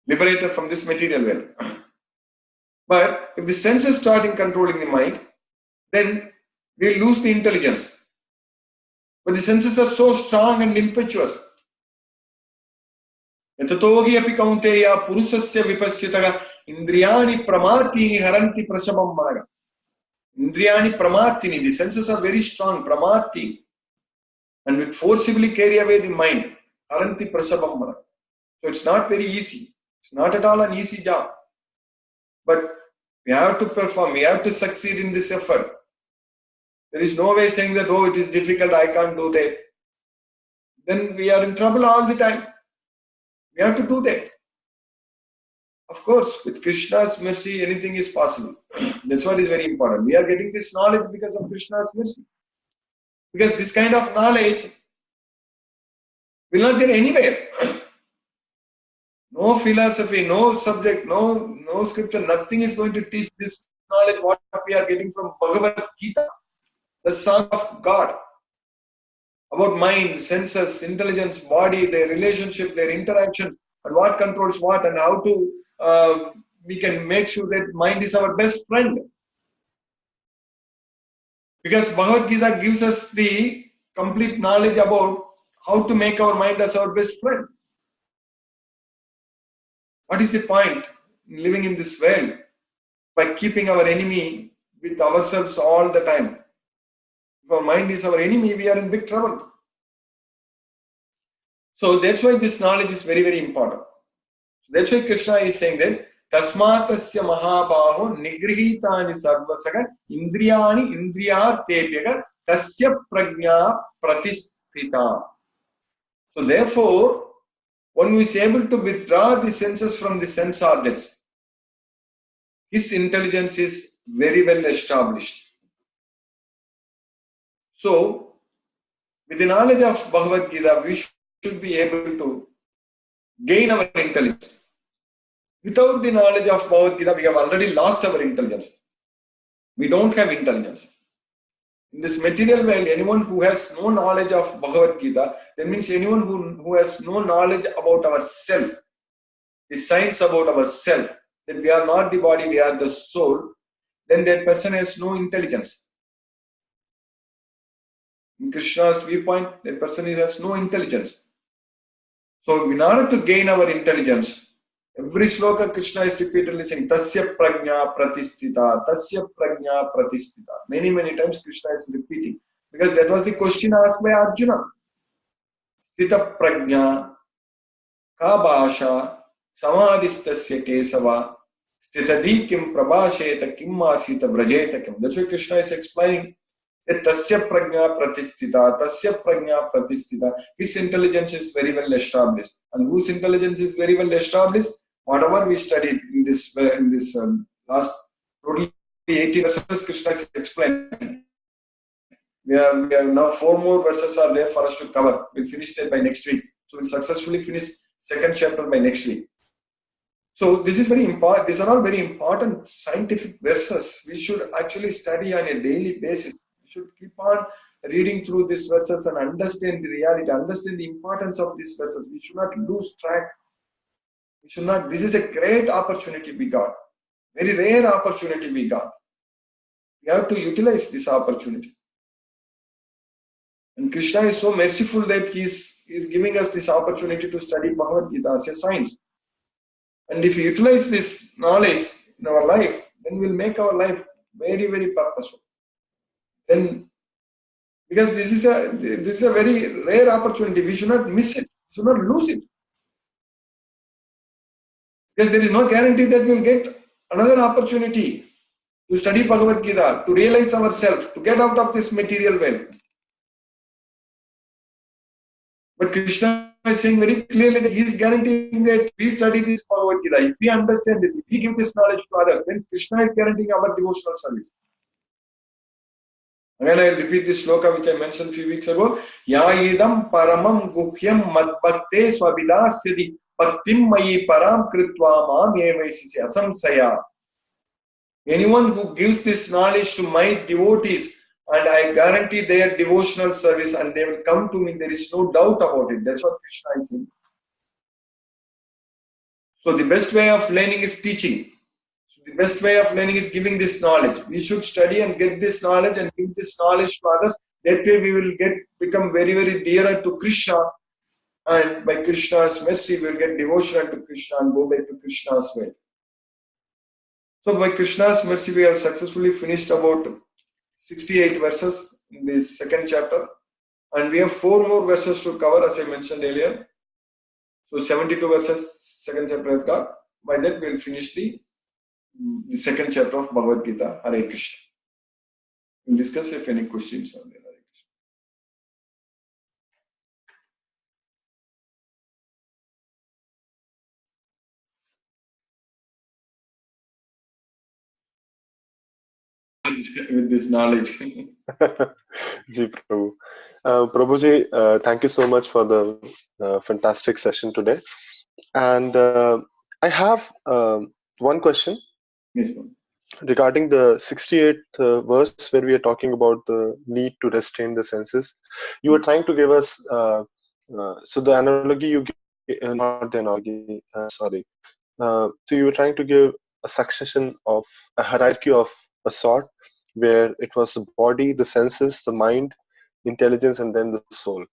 liberated from this material world. But if the senses start controlling the mind, then we lose the intelligence. But the senses are so strong and impetuous. Yatatogi api kaunteya purusasya vipaschitaga indriyani pramartini haranti prashabam managa. Indriyani pramartini, the senses are very strong, pramarti, and will forcibly carry away the mind. Haranti prashabam managa. So it's not very easy. It's not at all an easy job. But we have to perform, we have to succeed in this effort. There is no way saying that, oh, it is difficult, I can't do that. Then we are in trouble all the time. We have to do that. Of course, with Krishna's mercy, anything is possible. That's what is very important. We are getting this knowledge because of Krishna's mercy. Because this kind of knowledge will not get anywhere. No philosophy, no subject, no scripture, nothing is going to teach this knowledge what we are getting from Bhagavad Gita, the Son of God. About mind, senses, intelligence, body, their relationship, their interaction, and what controls what, and how to we can make sure that mind is our best friend. Because Bhagavad Gita gives us the complete knowledge about how to make our mind as our best friend. What is the point in living in this world by keeping our enemy with ourselves all the time? If our mind is our enemy, we are in big trouble. So that's why this knowledge is very, very important. That's why Krishna is saying that Tasmatasya Mahabaho Nigrihitani Sarvasaga Indriyani Indriyartebyaga Tasya Prajna Pratisthita. So therefore, one who is able to withdraw the senses from the sense objects, his intelligence is very well established. So, with the knowledge of Bhagavad Gita, we should be able to gain our intelligence. Without the knowledge of Bhagavad Gita, we have already lost our intelligence. We don't have intelligence. In this material world, anyone who has no knowledge of Bhagavad Gita, that means anyone who has no knowledge about ourself, the science about ourself, that we are not the body, we are the soul, then that person has no intelligence. In Krishna's viewpoint, that person has no intelligence. So in order to gain our intelligence, every sloka Krishna is repeatedly saying, Tasya Prajna Pratisthita, Tasya Prajna Pratisthita. Many, many times Krishna is repeating. Because that was the question asked by Arjuna. Sthita Prajna, Ka Bhasha, Samadhistasya Kesava, Sthitadi Kim Prabhasheta Kim Masita Vrajeta Kim. That's why Krishna is explaining that Tasya Prajna Pratisthita, Tasya Prajna Pratisthita. His intelligence is very well established. And whose intelligence is very well established? Whatever we studied in this last totally 80 verses, Krishna is explaining. We have now 4 more verses are there for us to cover. We'll finish that by next week. So we'll successfully finish second chapter by next week. So this is very important. These are all very important scientific verses. We should actually study on a daily basis. We should keep on reading through these verses and understand the reality, understand the importance of these verses. We should not lose track. We should not. This is a great opportunity we got. Very rare opportunity we got. We have to utilize this opportunity. And Krishna is so merciful that he is giving us this opportunity to study Bhagavad Gita as a science. And if we utilize this knowledge in our life, then we'll make our life very, very purposeful. Then, because this is a very rare opportunity, we should not miss it. We should not lose it. Because there is no guarantee that we'll get another opportunity to study Bhagavad Gita, to realize ourselves, to get out of this material world. But Krishna is saying very clearly that he is guaranteeing that we study this Bhagavad Gita. If we understand this, if we give this knowledge to others, then Krishna is guaranteeing our devotional service. Again, I will repeat this sloka which I mentioned a few weeks ago. Ya idam paramam guhyam madbhakte swavidasyadi bhaktim mayi param kritva mam evaisisi asamsaya. Anyone who gives this knowledge to my devotees, and I guarantee their devotional service, and they will come to me. There is no doubt about it. That's what Krishna is saying. So the best way of learning is teaching. So the best way of learning is giving this knowledge. We should study and get this knowledge and give this knowledge to others. That way we will become very, very dearer to Krishna. And by Krishna's mercy, we will get devotion to Krishna and go back to Krishna's way. So by Krishna's mercy, we have successfully finished about 68 verses in this second chapter, and we have 4 more verses to cover, as I mentioned earlier. So 72 verses second chapter has got. By that we will finish the second chapter of Bhagavad Gita. Hare Krishna. We'll discuss if any questions are there. with this knowledge. Ji Prabhu. Prabhuji, thank you so much for the fantastic session today. And I have one question Yes, Prabhu. regarding the 68th verse where we are talking about the need to restrain the senses. You were trying to give us, so the analogy you gave, not the analogy, sorry. So you were trying to give a succession of a hierarchy of a sort where it was the body, the senses, the mind, intelligence, and then the soul.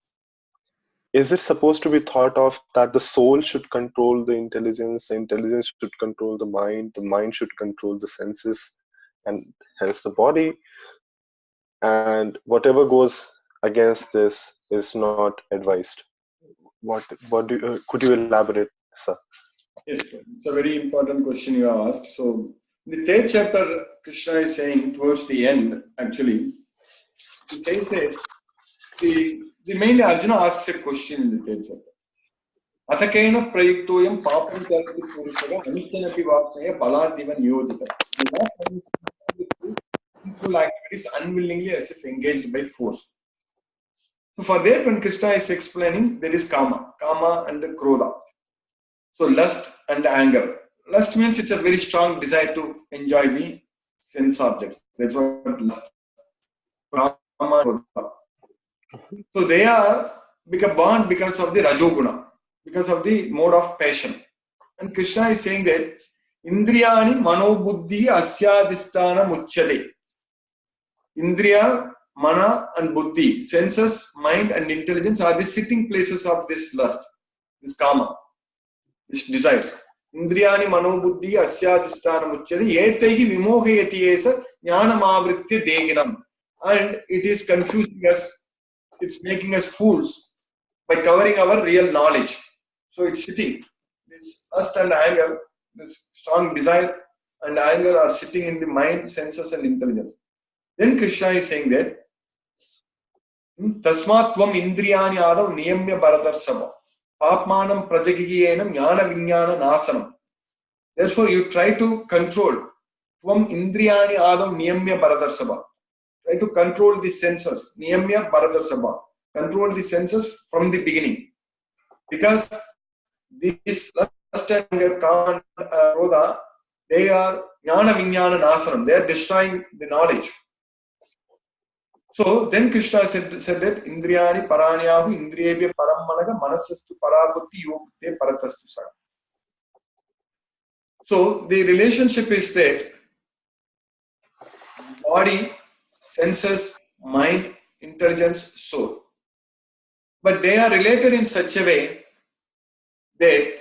Is it supposed to be thought of that the soul should control the intelligence should control the mind should control the senses, and hence the body, and whatever goes against this is not advised? What do could you elaborate, sir? Yes, it's a very important question you have asked. So, in the third chapter, Krishna is saying towards the end, actually, he says that the mainly Arjuna asks a question in the third chapter. Athakena prayuktoyam papam charati purushaga anichanapi vapsnaya baladhiva niyojita. Sinful activities unwillingly as if engaged by force. So for that, when Krishna is explaining, there is kama and krodha. So lust and anger. Lust means it's a very strong desire to enjoy the sense objects. That's what lust. Kama and krodha. So they are born because of the rajoguna, because of the mode of passion. And Krishna is saying that Indriyani manobuddhi asyadhisthana muchyate. Indriya, mana and buddhi, senses, mind and intelligence are the sitting places of this lust, this kama, this desires. Indriyani manobuddhi asyadhisthana muchyate etaihi vimohayati esa jnanamavritya deginam. And it is confusing us, it's making us fools by covering our real knowledge. So it's sitting. This lust and anger, this strong desire and anger are sitting in the mind, senses and intelligence. Then Krishna is saying that Tasmat tvam indriyani adav niyamya bharatarsava papmanam prajagiyenam jnana vinyana nasanam. Therefore you try to control tvam indriyani adav niyamya bharatarsava. Try to control the senses. Niyamya bharatarsava. Control the senses from the beginning. Because this lust and anger, kama and krodha, they are jnana vinyana nasanam. They are destroying the knowledge. So then Krishna said that Indriyani paranyahu indriyebhya param managa manasastu parabuddhi yogte paratastu sara. So the relationship is that body, senses, mind, intelligence, soul. But they are related in such a way that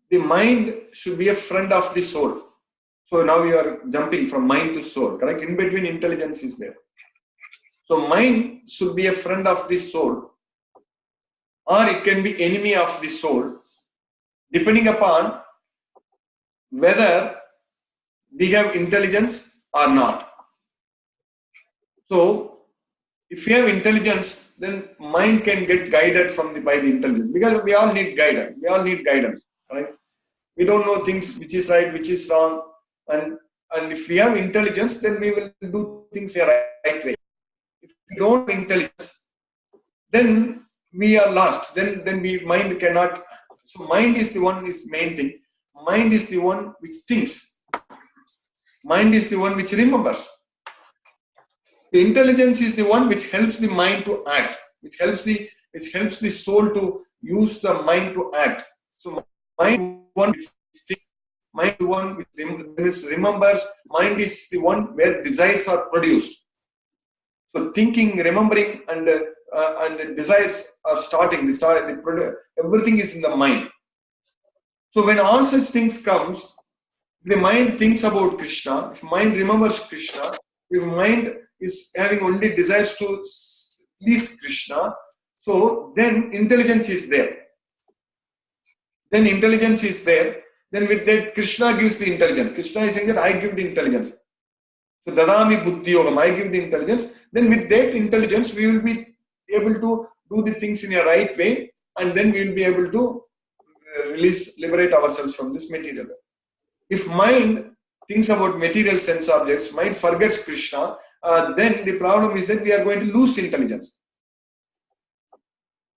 the mind should be a friend of the soul. So now you are jumping from mind to soul, correct? In between intelligence is there. So mind should be a friend of the soul, or it can be enemy of the soul, depending upon whether we have intelligence or not. So if you have intelligence, then mind can get guided by the intelligence, because we all need guidance. We all need guidance, right? We don't know things which is right, which is wrong, and if we have intelligence, then we will do things the right way. If we don't have intelligence, then we are lost. Then mind cannot. So mind is the one is main thing. Mind is the one which thinks. Mind is the one which remembers. The intelligence is the one which helps the mind to act, which helps the soul to use the mind to act. So mind is the one which thinks. Mind is the one which remembers. Mind is the one where desires are produced. So thinking, remembering, and desires are starting. Everything is in the mind. So when all such things comes, the mind thinks about Krishna. If mind remembers Krishna, if mind is having only desires to please Krishna, so then intelligence is there. Then intelligence is there. Then with that, Krishna gives the intelligence. Krishna is saying that I give the intelligence. So dadami buddhi yogam, I give the intelligence. Then with that intelligence, we will be able to do the things in a right way, and then we will be able to liberate ourselves from this material. If mind thinks about material sense objects, mind forgets Krishna, then the problem is that we are going to lose intelligence.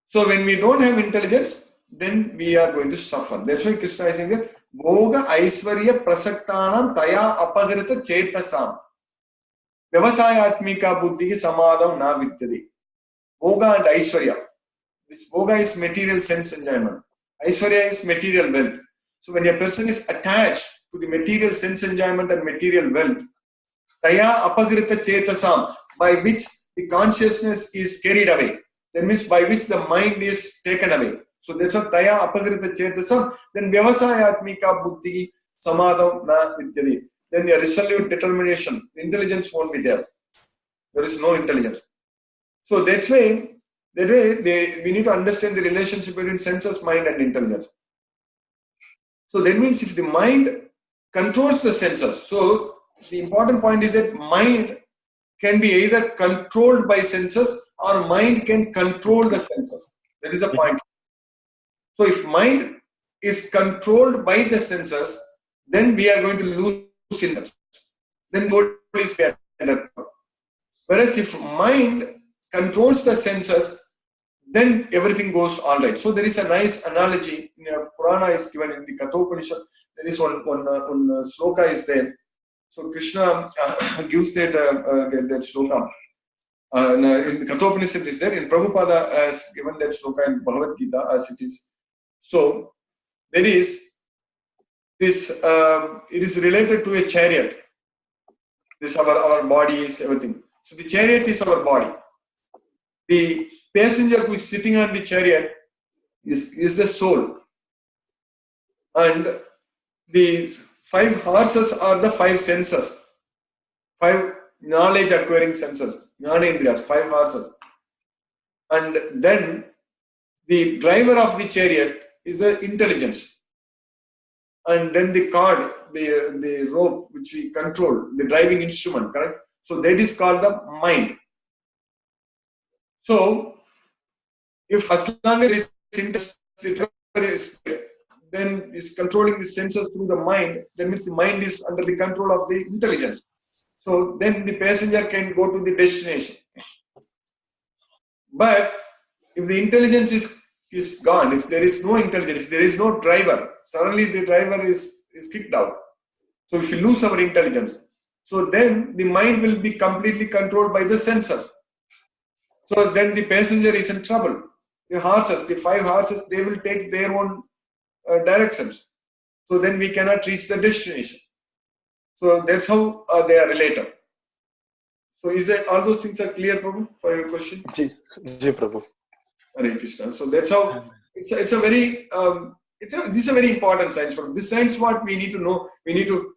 So when we don't have intelligence, then we are going to suffer. That's why Krishna is saying that Bhoga Aisvarya Prasaktanam Taya Apagrita Chetasam Vyavasayatmika Buddhi Samadam Na Vidyade. Bhoga and Aisvarya. This Bhoga is material sense enjoyment. Aisvarya is material wealth. So when a person is attached to the material sense enjoyment and material wealth, Taya Apagrita Chetasam, by which the consciousness is carried away. That means by which the mind is taken away. So that's what Taya Apagrita Chetasam. Then Vyavasayatmika Buddhi Samadam Na Vidyade. Then a resolute determination. Intelligence won't be there. There is no intelligence. So that's why we need to understand the relationship between senses, mind, and intelligence. So that means if the mind controls the senses, so the important point is that mind can be either controlled by senses or mind can control the senses. That is the point. So if mind is controlled by the senses, then we are going to lose intelligence. Then goal is better. Whereas if mind controls the senses, then everything goes all right. So there is a nice analogy in a Purana is given in the Kathopanishad. There is one sloka is there. So Krishna gives that sloka. In the Kathopanishad is there. In Prabhupada has given that sloka in Bhagavad Gita as it is. So there is this. It is related to a chariot. This our body is everything. So the chariot is our body. The passenger who is sitting on the chariot is the soul. And the 5 horses are the 5 senses. 5 knowledge acquiring senses. Jnanendriyas, 5 horses. And then the driver of the chariot is the intelligence. And then the cord, the rope which we control, the driving instrument, correct? So that is called the mind. So if as long as the driver is then is controlling the senses through the mind, that means the mind is under the control of the intelligence. So then the passenger can go to the destination. But if the intelligence is gone, if there is no intelligence, if there is no driver, suddenly the driver is kicked out. So if you lose our intelligence, so then the mind will be completely controlled by the senses. So then the passenger is in trouble. The horses, the 5 horses, they will take their own directions. So then we cannot reach the destination. So that's how they are related. So is that all those things are clear, Prabhu, for your question? Ji Prabhu. Hare Krishna. So that's how it's a very this is a very important science. From this science, what we need to know, we need to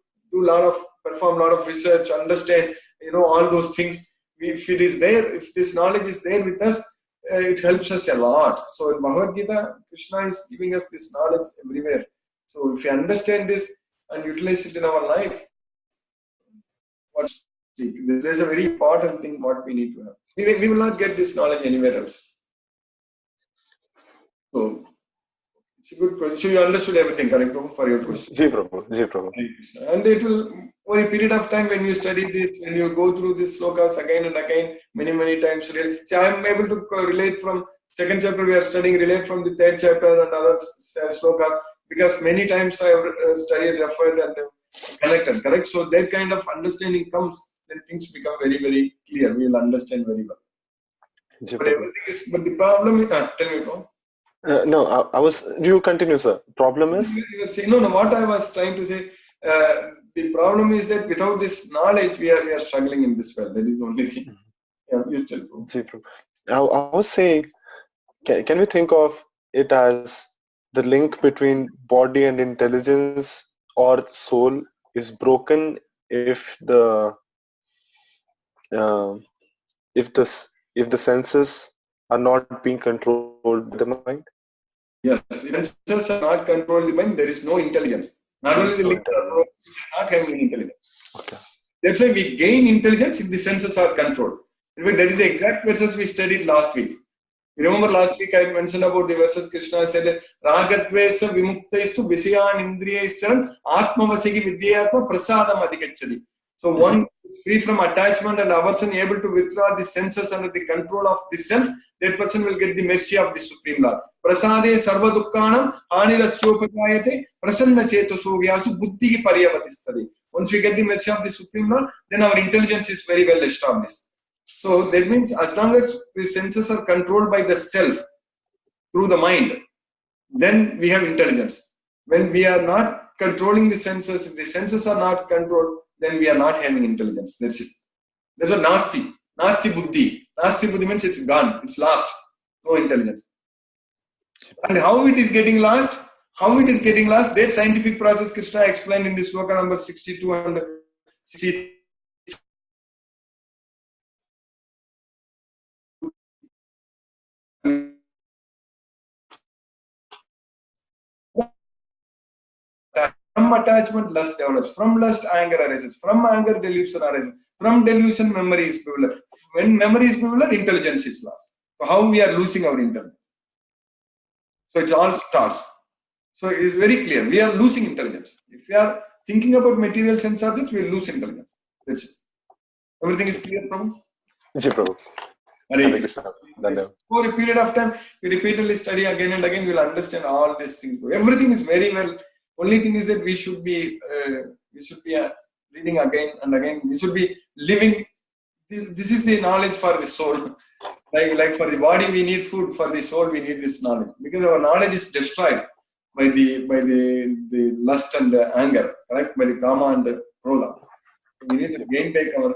perform a lot of research, understand, all those things. If it is there, if this knowledge is there with us, it helps us a lot. So in Bhagavad Gita, Krishna is giving us this knowledge everywhere. So if we understand this and utilize it in our life, there's a very important thing what we need to have. We will not get this knowledge anywhere else. So it's a good question. So you understood everything, correct, Prabhu, for your question? Ji Prabhu. Ji Prabhu. And it will, over a period of time, when you study this, when you go through these slokas again and again, many times, see, I am able to relate from 2nd chapter we are studying, relate from the 3rd chapter and other slokas, because many times I have studied, referred and connected, correct? So that kind of understanding comes, then things become very, very clear. We will understand very well. But everything is, but the problem is, tell me, no? No, I was, you continue, sir. Problem is? No, what I was trying to say, the problem is that without this knowledge, we are struggling in this world. That is the only thing. Yeah, you tell me. I was saying, can we think of it as the link between body and intelligence or soul is broken if the senses are not being controlled by the mind? Yes, if senses are not controlled by the mind, there is no intelligence. Not only the limbs are broken, we not having intelligence. Okay. That's why we gain intelligence if the senses are controlled. In fact, that is the exact verses we studied last week. Remember last week I mentioned about the verses Krishna said, Ragadvesa vimuktaistu visyan indriyaicharan atmavasigi vidyatma prasadam adhikachadi. So one is free from attachment and aversion, able to withdraw the senses under the control of the self, that person will get the mercy of the Supreme Lord. Prasade sarva dukkhanam hanirasyopajayate prasanna chetaso vyasu buddhi paryavatistade. Once we get the mercy of the Supreme Lord, then our intelligence is very well established. So that means as long as the senses are controlled by the self through the mind, then we have intelligence. When we are not controlling the senses are not controlled, then we are not having intelligence. That's it. There's a nasti buddhi. Nasti buddhi means it's gone, it's lost, no intelligence. And how it is getting lost? That scientific process Krishna explained in the sloka number 62 and 63. From attachment, lust develops. From lust, anger arises. From anger, delusion arises. From delusion, memory is prevalent. When memory is prevalent, intelligence is lost. So how we are losing our intelligence? So it all starts. So it is very clear. We are losing intelligence. If we are thinking about material sense objects, we will lose intelligence. That's it. Everything is clear, Prabhu? Ji, Prabhu. For a period of time, we repeatedly study again and again, we will understand all these things. Everything is very well. Only thing is that we should be reading again and again. We should be living. This is the knowledge for the soul. Like for the body, we need food. For the soul, we need this knowledge. Because our knowledge is destroyed by the lust and anger, correct? By the kama and krodha. We need to gain back our.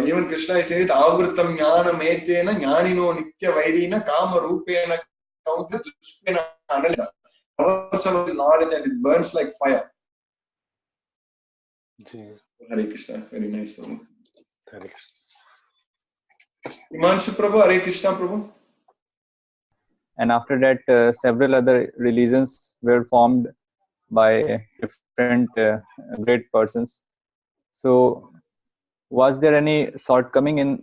Even Krishna is saying, "Avritam jnana metena jnanino nitya vairina kama rupena kaunta duspena analisa." Covers our knowledge and it burns like fire. Hare Krishna, very nice Prabhu. Hare Krishna. Himanshu Prabhu, Hare Krishna Prabhu. And after that, several other religions were formed by different great persons. So, was there any shortcoming in?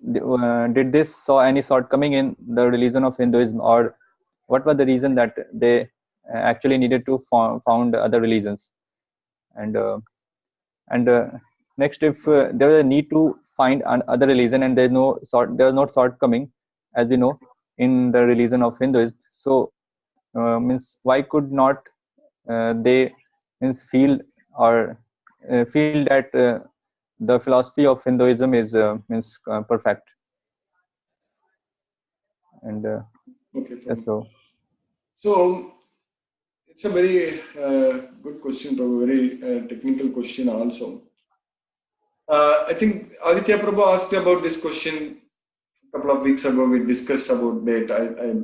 Did this saw any shortcoming in the religion of Hinduism, or what was the reason that they actually needed to found other religions? And next, if there is a need to find other religion and there is no shortcoming, as we know, in the religion of Hinduism, so means why could not they means feel that the philosophy of Hinduism is means perfect? And Okay, let's go. So it's a very good question, Prabhu. Very technical question also. I think Aditya Prabhu asked about this question a couple of weeks ago. We discussed about that. I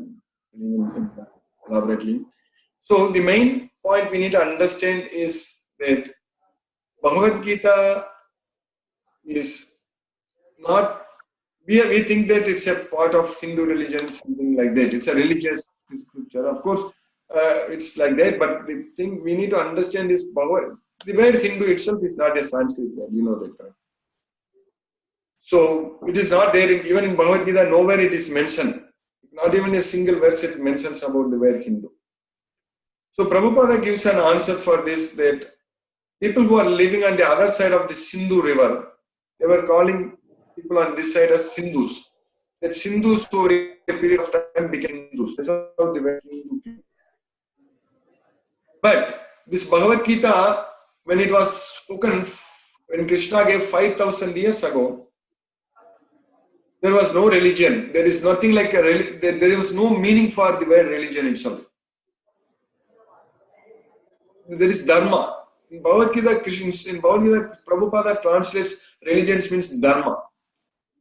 elaborately. So the main point we need to understand is that Bhagavad Gita is not. We think that it's a part of Hindu religion, something like that. It's a religious scripture. Of course, it's like that. But the thing we need to understand is the word Hindu itself is not a Sanskrit word. You know that, right? So it is not there. Even in Bhagavad Gita, nowhere it is mentioned. Not even a single verse it mentions about the word Hindu. So Prabhupada gives an answer for this, that people who are living on the other side of the Sindhu river, they were calling people on this side as Sindhus. That Sindhus over a period of time became Hindus. That's how the word Hindu came. But this Bhagavad Gita, when it was spoken, when Krishna gave 5,000 years ago, there was no religion. There is nothing like there was no meaning for the word religion itself. There is dharma. In Bhagavad Gita, Prabhupada translates religion means dharma.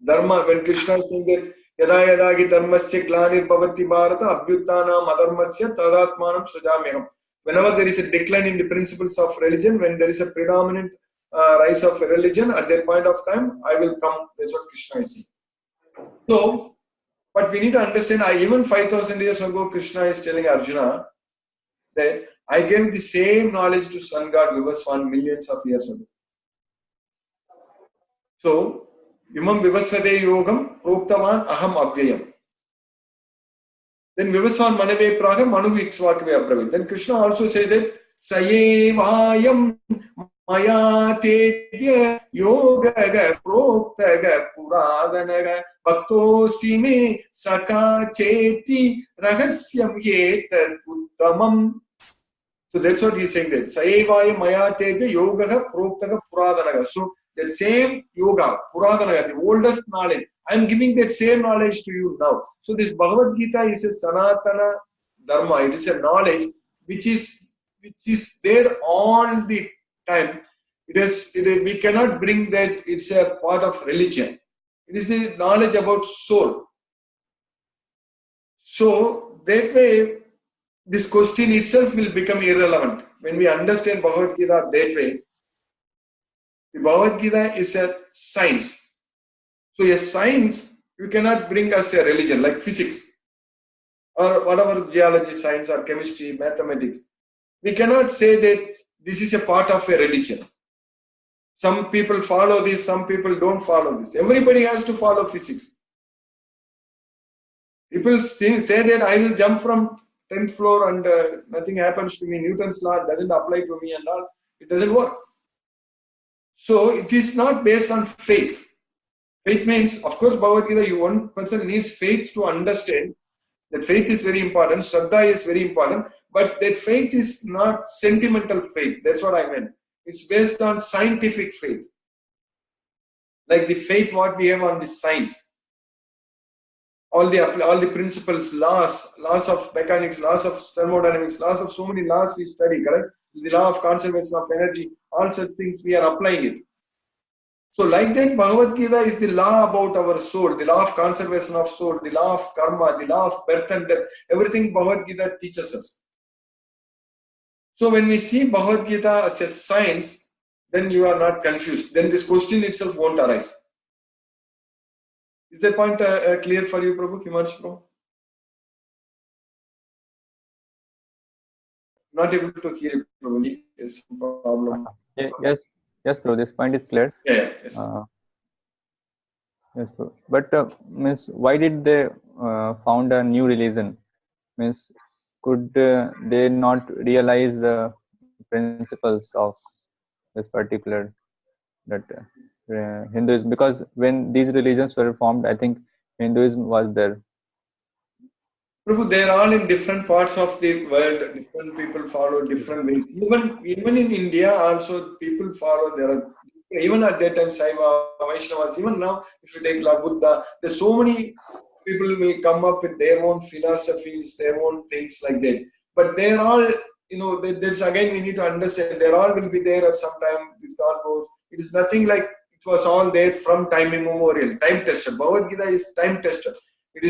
Dharma, when Krishna is saying that yada yada gi dharmasya glanir bhavati bharata abhyuttanam adharmasya tadatmanam sujamyaham. Whenever there is a decline in the principles of religion, when there is a predominant rise of a religion, at that point of time, I will come. That's what Krishna is saying. So, but we need to understand, even 5,000 years ago, Krishna is telling Arjuna that I gave the same knowledge to Sun God Vivaswan millions of years ago. So, Imam Vivasvade Yogam Proktavan Aham Avyayam. Then Vivasvan Manave Praga Manu Ikshvakve Abravit. Then Krishna also says that Sayevayam Maya Tedya Yogaga Proktaga Puradanaga Bhakto Sime Saka Cheti Rahasyam Yetat Uttamam. So that's what he's saying there. Sayevayam Maya Tedya Yogaga Proktaga Puradanaga. So that same yoga, Puradanaga, the oldest knowledge, I am giving that same knowledge to you now. So this Bhagavad Gita is a Sanatana Dharma. It is a knowledge which is there all the time. We cannot bring that it's a part of religion. It is the knowledge about soul. So that way, this question itself will become irrelevant. When we understand Bhagavad Gita that way, the Bhagavad Gita is a science. So a science, you cannot bring as a religion like physics or whatever geology, science or chemistry, mathematics. We cannot say that this is a part of a religion. Some people follow this, some people don't follow this. Everybody has to follow physics. People say that I will jump from 10th floor and nothing happens to me. Newton's law doesn't apply to me and all. It doesn't work. So it is not based on faith. Faith means, of course, Bhagavad Gita, one person needs faith to understand that faith is very important, Shraddha is very important, but that faith is not sentimental faith. That's what I meant. It's based on scientific faith. Like the faith what we have on the science. All the principles, laws of mechanics, laws of thermodynamics, laws of so many laws we study, correct? The law of conservation of energy, all such things we are applying it. So like that, Bhagavad Gita is the law about our soul, the law of conservation of soul, the law of karma, the law of birth and death. Everything Bhagavad Gita teaches us. So when we see Bhagavad Gita as a science, then you are not confused. Then this question itself won't arise. Is that point clear for you, Prabhu? Himanshu Prabhu? Not able to hear you, Prabhu. Is some problem. Yes, Prabhu. This point is clear. Yeah, yes. Yes, Prabhu. But means, why did they found a new religion? Means, could they not realize the principles of this particular Hinduism? Because when these religions were formed, I think Hinduism was there. Prabhu, they are all in different parts of the world. Different people follow different ways. Even in India, also people follow. There are even at that time Saiva, Vaishnavas. Even now, if you take Lord Buddha, there's so many people will come up with their own philosophies, their own things like that. But they're all, there's again we need to understand. They all will be there at some time. It all goes. It is nothing like it was all there from time immemorial. Time tested. Bhagavad Gita is time tested. It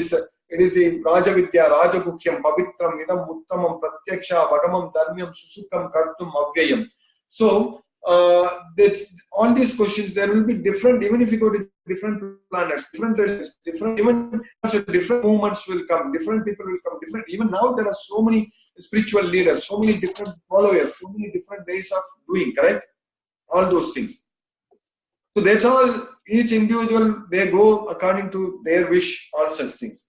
is the Rajavidya, Rajaguhyam, Pavitram, Idam, Uttamam, Pratyaksha, Bhagamam, Dharmyam, Susukam, Kartum, Avyayam. So, that's all these questions, there will be different, even if you go to different planets, different religions, different movements will come, different people will come, even now there are so many spiritual leaders, so many different followers, so many different ways of doing, correct? All those things. So that's all, each individual, they go according to their wish, all such things.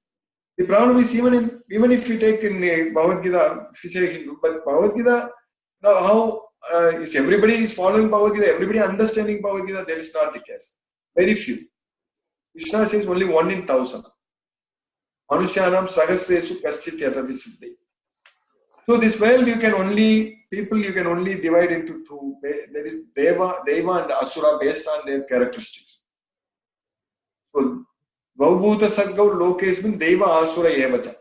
The problem is even if you take in Bhagavad Gita, if you say Hindu, but Bhagavad Gita, now how is everybody is following Bhagavad Gita, everybody understanding Bhagavad Gita? That is not the case. Very few. Krishna says only 1 in 1,000. Manushyanam sahasresu kaschit yatati siddhi. So this world you can only divide into two. There is Deva and Asura based on their characteristics. So Vaubhuta Sadgau Lokesmin Deva Asura Evacha.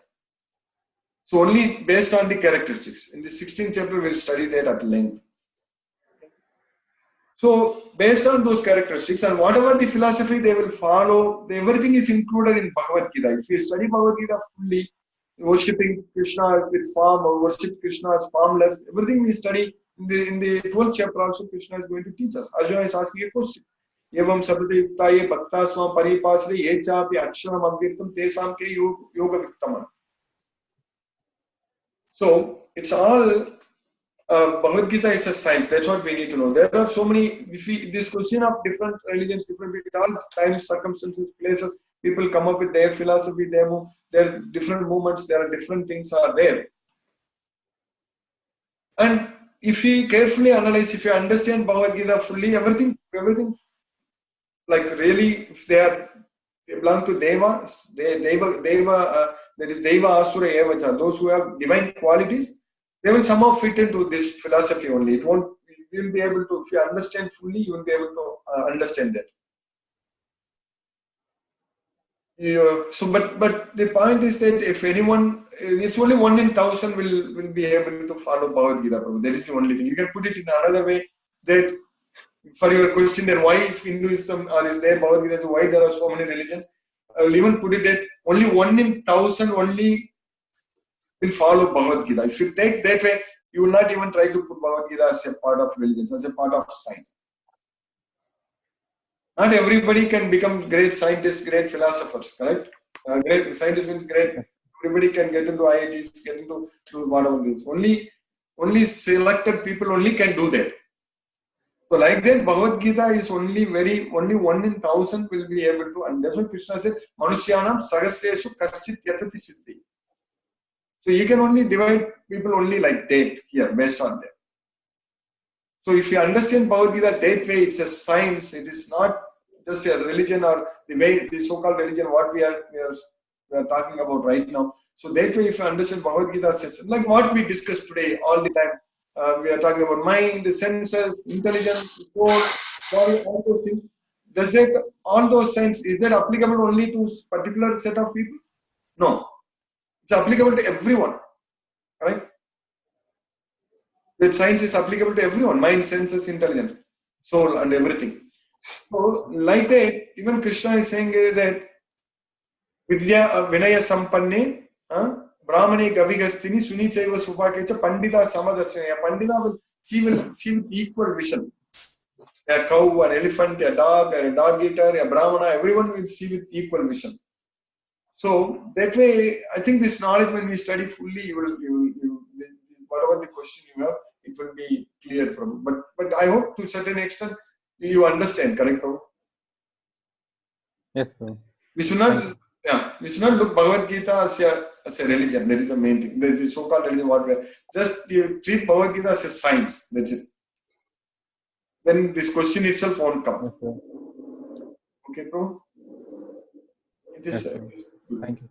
So only based on the characteristics. In the 16th chapter we'll study that at length. So based on those characteristics and whatever the philosophy they will follow, everything is included in Bhagavad Gita. If you study Bhagavad Gita fully, worshipping Krishna with form or worship Krishna as formless, everything we study in the 12th chapter also Krishna is going to teach us. Arjuna is asking a question. Evam sabdate yuktaye bhakta swam paripasre ye chapi aksharam avyaktam tesam ke yoga viktaman. So it's all Bhagavad Gita is a science. That's what we need to know. There are so many. This question of different religions, different people, all times, circumstances, places, people come up with their philosophy, their different movements, there are different things are there. And if you carefully analyze, if you understand Bhagavad Gita fully, everything, like really, if they belong to Deva, that is Deva Asura Evacha, those who have divine qualities, they will somehow fit into this philosophy only. You will be able to, if you understand fully, you will be able to understand that. Yeah, so, but the point is that if anyone, it's only 1 in 1,000 will be able to follow Bhagavad Gita. That is the only thing. You can put it in another way, that for your question, then why Hinduism or is there Bhagavad Gita, why there are so many religions? I will even put it that only 1 in 1,000 only will follow Bhagavad Gita. If you take that way, you will not even try to put Bhagavad Gita as a part of religion, as a part of science. Not everybody can become great scientists, great philosophers, correct? Great scientist means great. Everybody can get into IITs, get into whatever it is. Only selected people only can do that. So like that, Bhagavad Gita is only 1 in 1,000 will be able to, and that's what Krishna said, Manusyanam Sagasreshu Kaschit Yatati Siddhi. So you can only divide people only like that here, based on that. So if you understand Bhagavad Gita that way, it's a science, it is not just a religion or the way, the so-called religion, what we are talking about right now. So that way, if you understand Bhagavad Gita, like what we discussed today all the time, we are talking about mind, senses, intelligence, soul, body, all those things. Does that, all those sense, is that applicable only to a particular set of people? No. It's applicable to everyone, right? That science is applicable to everyone, mind, senses, intelligence, soul, and everything. So, like that, even Krishna is saying that Vidya Vinaya Sampanne, Brahmane Gavigastini, Sunichaiva Supakecha, Pandita Samadarshana. Pandita she will see with equal vision. A cow, an elephant, a dog eater, a Brahmana, everyone will see with equal vision. So that way, I think this knowledge, when we study fully, you will whatever the question you have, it will be clear from. But I hope to a certain extent you understand, correct, Prabhu? Yes, Prabhu. We should not look Bhagavad Gita as a religion. That is the main thing. The so-called religion, what we are. Just you treat Bhagavad Gita as a science. That's it. Then this question itself won't come. Okay. Okay, Prabhu? It is. Yes, thank you.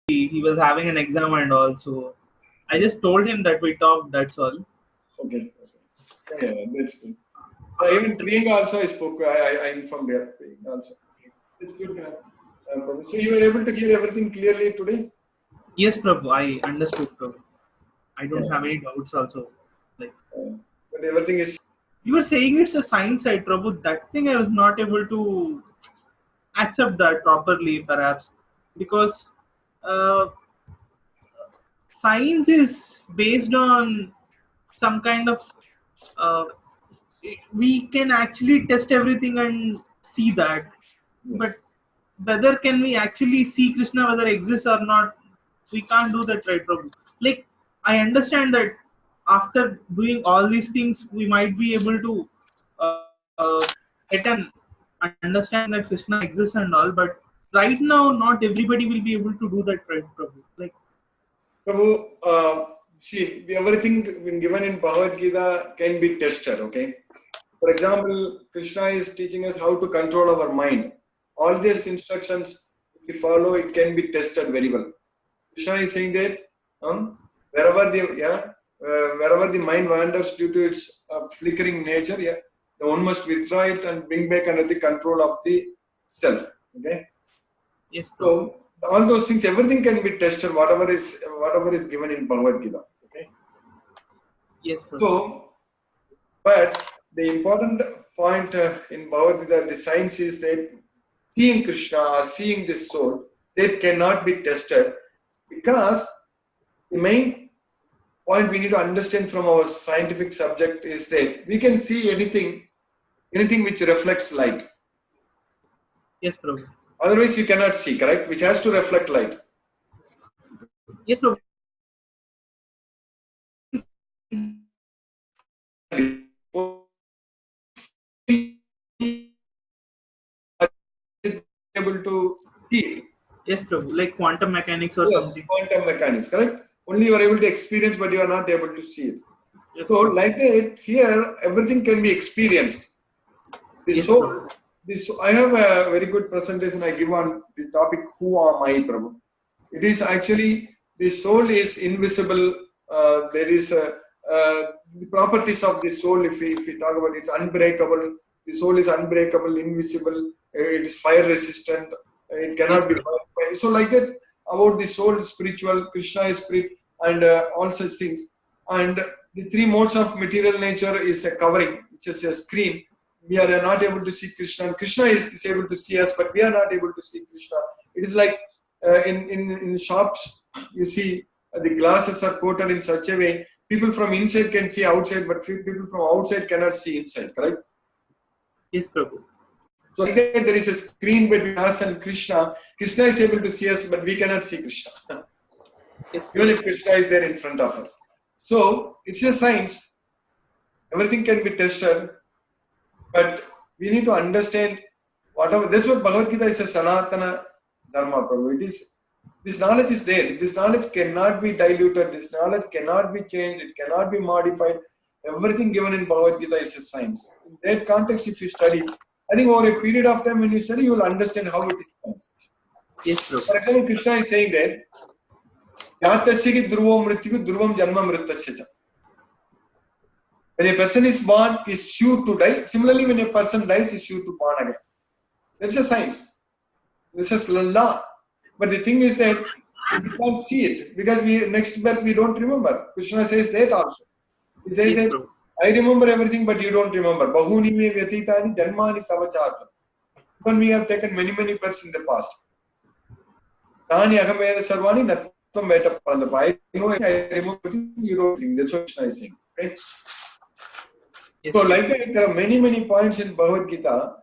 He was having an exam and all, so I just told him that we talked, that's all. Okay. Yeah, that's good. Even Priyanka also I spoke, I informed her also. It's good. So you were able to hear everything clearly today? Yes, Prabhu, I understood, Prabhu. I don't have any doubts also. Like, but everything is... You were saying it's a science, right, Prabhu? That thing I was not able to accept that properly, perhaps, because science is based on some kind of we can actually test everything and see that, but whether can we actually see Krishna, whether exists or not, we can't do that, right, Prabhu? Like, I understand that after doing all these things, we might be able to get an understand that Krishna exists and all, but right now, not everybody will be able to do that, right, Prabhu? Like, Prabhu, see, everything when given in Bhagavad Gita can be tested, okay? For example, Krishna is teaching us how to control our mind. All these instructions, if we follow, it can be tested very well. Krishna is saying that wherever the mind wanders due to its flickering nature, the one must withdraw it and bring back under the control of the self. Okay. yes. So all those things, everything can be tested. Whatever is given in Bhagavad Gita. Okay. Yes. Prabhu. So, but the important point in Bhagavad Gita, the science is that seeing Krishna or seeing this soul, that cannot be tested, because the main point we need to understand from our scientific subject is that we can see anything which reflects light. Yes, Prabhu. Otherwise you cannot see, correct? Which has to reflect light. Yes, Prabhu. able to see. Yes, Prabhu. Like quantum mechanics or Yes, something. quantum mechanics, correct? Only you are able to experience, but you are not able to see it. Yes, So, like that, here everything can be experienced. The Yes, soul. Prabhu. I have a very good presentation I give on the topic "Who am I, Prabhu?" It is actually the soul is invisible. There is the properties of the soul. If we talk about it, it's unbreakable. The soul is unbreakable, invisible. It is fire resistant. It cannot be burned. So like that about the soul, spiritual. Krishna is spirit, and all such things. And the three modes of material nature is a covering, which is a screen. We are not able to see Krishna, and Krishna is able to see us, but we are not able to see Krishna. It is like in shops, you see the glasses are coated in such a way, people from inside can see outside, but people from outside cannot see inside, correct? Yes, Prabhu. So again, there is a screen between us and Krishna. Krishna is able to see us, but we cannot see Krishna. Yes, Even Prabhu. if Krishna is there in front of us. So it's a science. Everything can be tested, but we need to understand whatever. That's what Bhagavad Gita is a Sanatana Dharma, Prabhu. It is, this knowledge is there. This knowledge cannot be diluted. This knowledge cannot be changed. It cannot be modified. Everything given in Bhagavad Gita is a science. In that context, if you study, I think over a period of time when you study, you will understand how it is science. Yes, Prabhu. For example, Krishna is saying that Yatasya dhruvam mrityu dhruvam janma mritasya cha. When a person is born, is sure to die. Similarly, when a person dies, is sure to born again. That's a science. This is law. But the thing is that we can't see it because next birth we don't remember. Krishna says that also. He says Yes, that Prabhu. I remember everything, but you don't remember. Bahuni me vyatitani janmani tava chatra. Even we have taken many births in the past. Nani ahameda sarvani natvam veta parandapa. I know I remember everything, you don't think. That's what Krishna is saying. Okay? Yes, So Prabhu. like that, there are many points in Bhagavad Gita.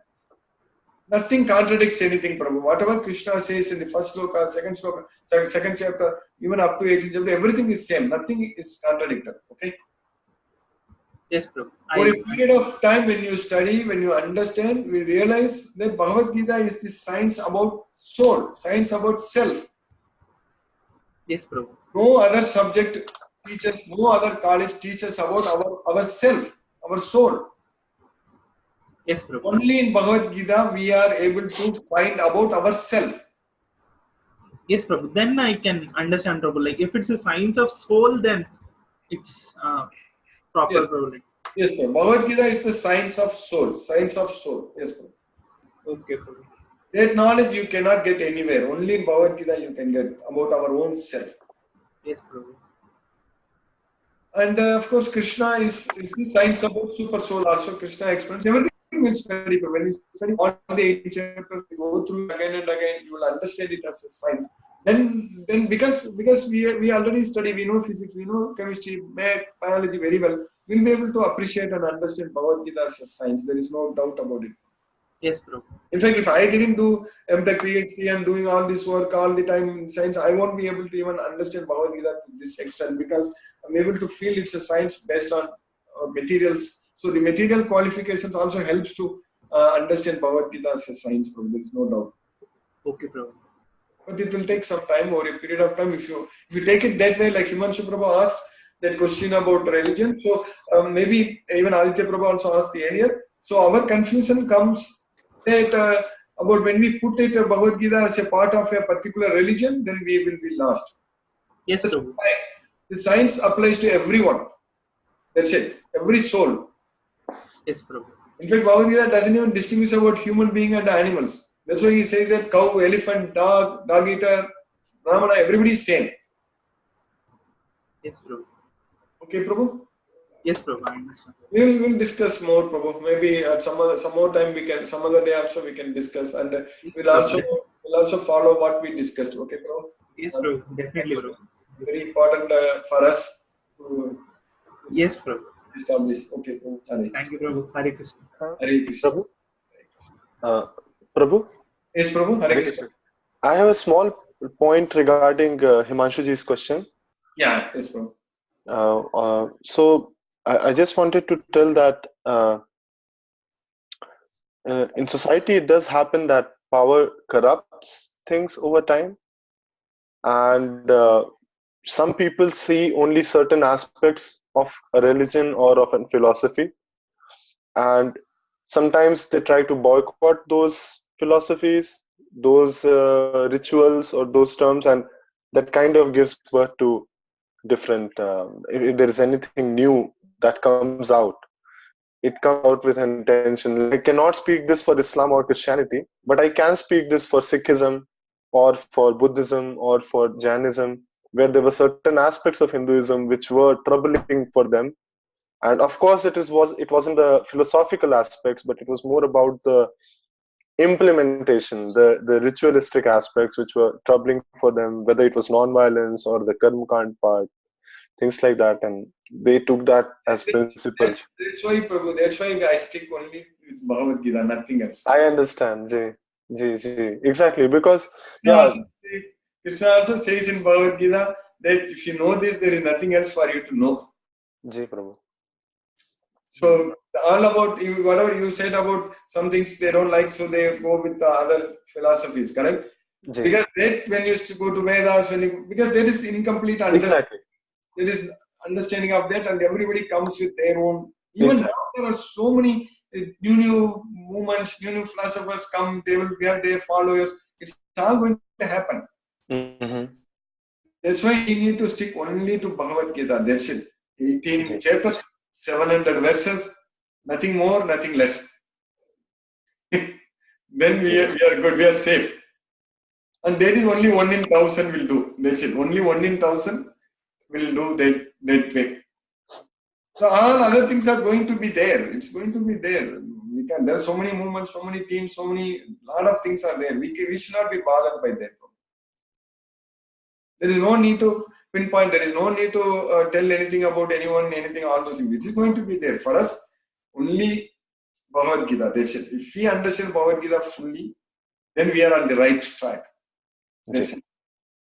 Nothing contradicts anything, Prabhu. Whatever Krishna says in the first sloka, second sloka, second chapter, even up to 18th chapter, everything is same. Nothing is contradicted. Okay? Yes, Prabhu. For a period of time, when you study, when you understand, we realize that Bhagavad Gita is the science about soul, science about self. Yes, Prabhu. No other subject teaches, no other college teaches about our self, our soul. Yes, Prabhu. Only in Bhagavad Gita we are able to find about ourself. Yes, Prabhu. Then I can understand, Prabhu. Like if it's a science of soul, then it's proper, Yes. Prabhu. Like, Yes, Prabhu. Bhagavad Gita is the science of soul. Science of soul. Yes, Prabhu. okay, Prabhu. That knowledge you cannot get anywhere. Only in Bhagavad Gita you can get about our own self. Yes, Prabhu. And of course, Krishna is the science about super soul. Also, Krishna explains everything in study. But when you study all the 8 chapters, you go through again and again, you will understand it as a science. Then because we already study, we know physics, we know chemistry, math, biology very well. We'll be able to appreciate and understand Bhagavad Gita as a science. There is no doubt about it. Yes, Prabhu. In fact, if I didn't do MTech, PhD and doing all this work all the time in science, I won't be able to even understand Bhagavad Gita to this extent because I'm able to feel it's a science based on materials. So the material qualifications also helps to understand Bhagavad Gita as a science. There is no doubt. Okay, Prabhu. But it will take some time over a period of time. If you take it that way, like Himanshu Prabhu asked that question about religion. So maybe even Aditya Prabhu also asked earlier. So our confusion comes that about when we put it Bhagavad Gita as a part of a particular religion, then we will be lost. Yes, Prabhu. The science applies to everyone. That's it. Every soul. Yes, Prabhu. In fact, Bhagavad Gita doesn't even distinguish about human being and animals. That's why he says that cow, elephant, dog eater, Brahmana, everybody is same. Yes, Prabhu. Okay, Prabhu? Yes, Prabhu. I understand. We'll discuss more, Prabhu. Maybe at some more time some other day also we can discuss, and Yes, we'll also follow what we discussed. Okay, Prabhu? Yes, Prabhu. Definitely, Prabhu. Very important for us to Yes, Prabhu. establish. Okay, Prabhu. Hare. Thank you, Prabhu. Hare Krishna. Hare Krishna. Prabhu? Prabhu? Yes, Prabhu. Hare Krishna. I have a small point regarding Himanshuji's question. Yeah, yes, Prabhu. So I just wanted to tell that in society it does happen that power corrupts things over time, and some people see only certain aspects of a religion or of a philosophy, and sometimes they try to boycott those philosophies, those rituals or those terms, and that kind of gives birth to different if there is anything new that comes out, it comes out with an intention. I cannot speak this for Islam or Christianity, but I can speak this for Sikhism or for Buddhism or for Jainism, where there were certain aspects of Hinduism which were troubling for them. And of course it wasn't the philosophical aspects, but it was more about the implementation, the ritualistic aspects which were troubling for them, whether it was non-violence or the Karmakand part, things like that, and they took that as principles. That's why, Prabhu, that's why I stick only with Bhagavad Gita, nothing else. I understand, exactly, because Krishna also says in Bhagavad Gita that if you know this, there is nothing else for you to know. Prabhu. So all about whatever you said about some things they don't like, so they go with the other philosophies, correct? Because when you used to go to Vedas, because there is incomplete understanding. Exactly. There is understanding of that, and everybody comes with their own. Even now, there are so many new movements, new philosophers come. They will have their followers. It's all going to happen. Mm-hmm. That's why you need to stick only to Bhagavad Gita. That's it. 18 chapters, 700 verses, nothing more, nothing less. Then we are good. We are safe. And that is only 1 in 1,000 will do. That's it. Only 1 in 1,000 will do that way. So all other things are going to be there. It's going to be there. There are so many movements, so many teams, lot of things are there. We should not be bothered by that. There is no need to pinpoint. There is no need to tell anything about anyone, anything, all those things. It is going to be there. For us, only Bhagavad Gita. That's it. If we understand Bhagavad Gita fully, then we are on the right track. That's it.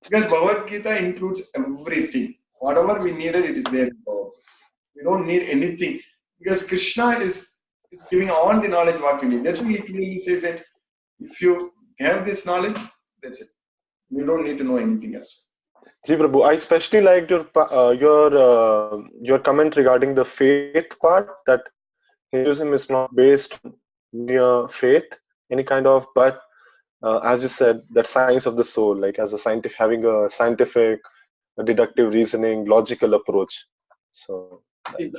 Because Bhagavad Gita includes everything. Whatever we needed, it is there. We don't need anything. Because Krishna is giving all the knowledge what we need. That's why he clearly says that if you have this knowledge, that's it. You don't need to know anything else. Prabhu, I especially liked your comment regarding the faith part, that Hinduism is not based on mere faith, any kind of, but as you said, that science of the soul, like as a scientific, having a scientific, deductive reasoning, logical approach. So I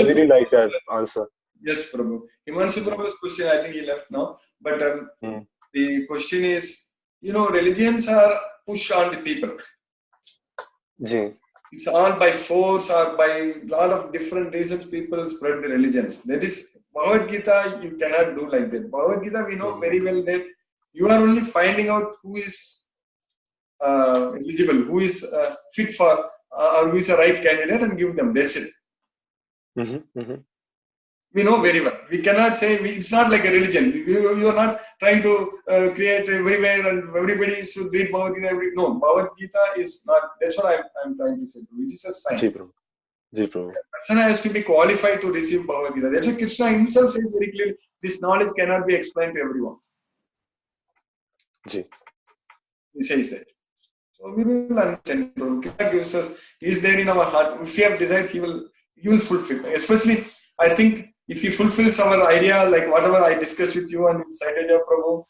really like that answer. Yes, Prabhu. Himanshu Prabhu's question, I think he left now. But the question is, religions are pushed on the people. It's all by force or by a lot of different reasons people spread the religions. That is, Bhagavad Gita, you cannot do like that. Bhagavad Gita, we know very well that you are only finding out who is eligible, who is fit for, or who is a right candidate, and give them. That's it. We know very well. We cannot say, it's not like a religion. You are not trying to create everywhere and everybody should read Bhagavad Gita. No, Bhagavad Gita is not, that's what I'm trying to say. It is a science. The person has to be qualified to receive Bhagavad Gita. That's why Krishna himself says very clearly, this knowledge cannot be explained to everyone. He says that. So we will understand. Krishna gives us, he is there in our heart. If we have desire, he will fulfill. Especially, I think, if he fulfills our idea, like whatever I discussed with you and Saitanya Prabhu,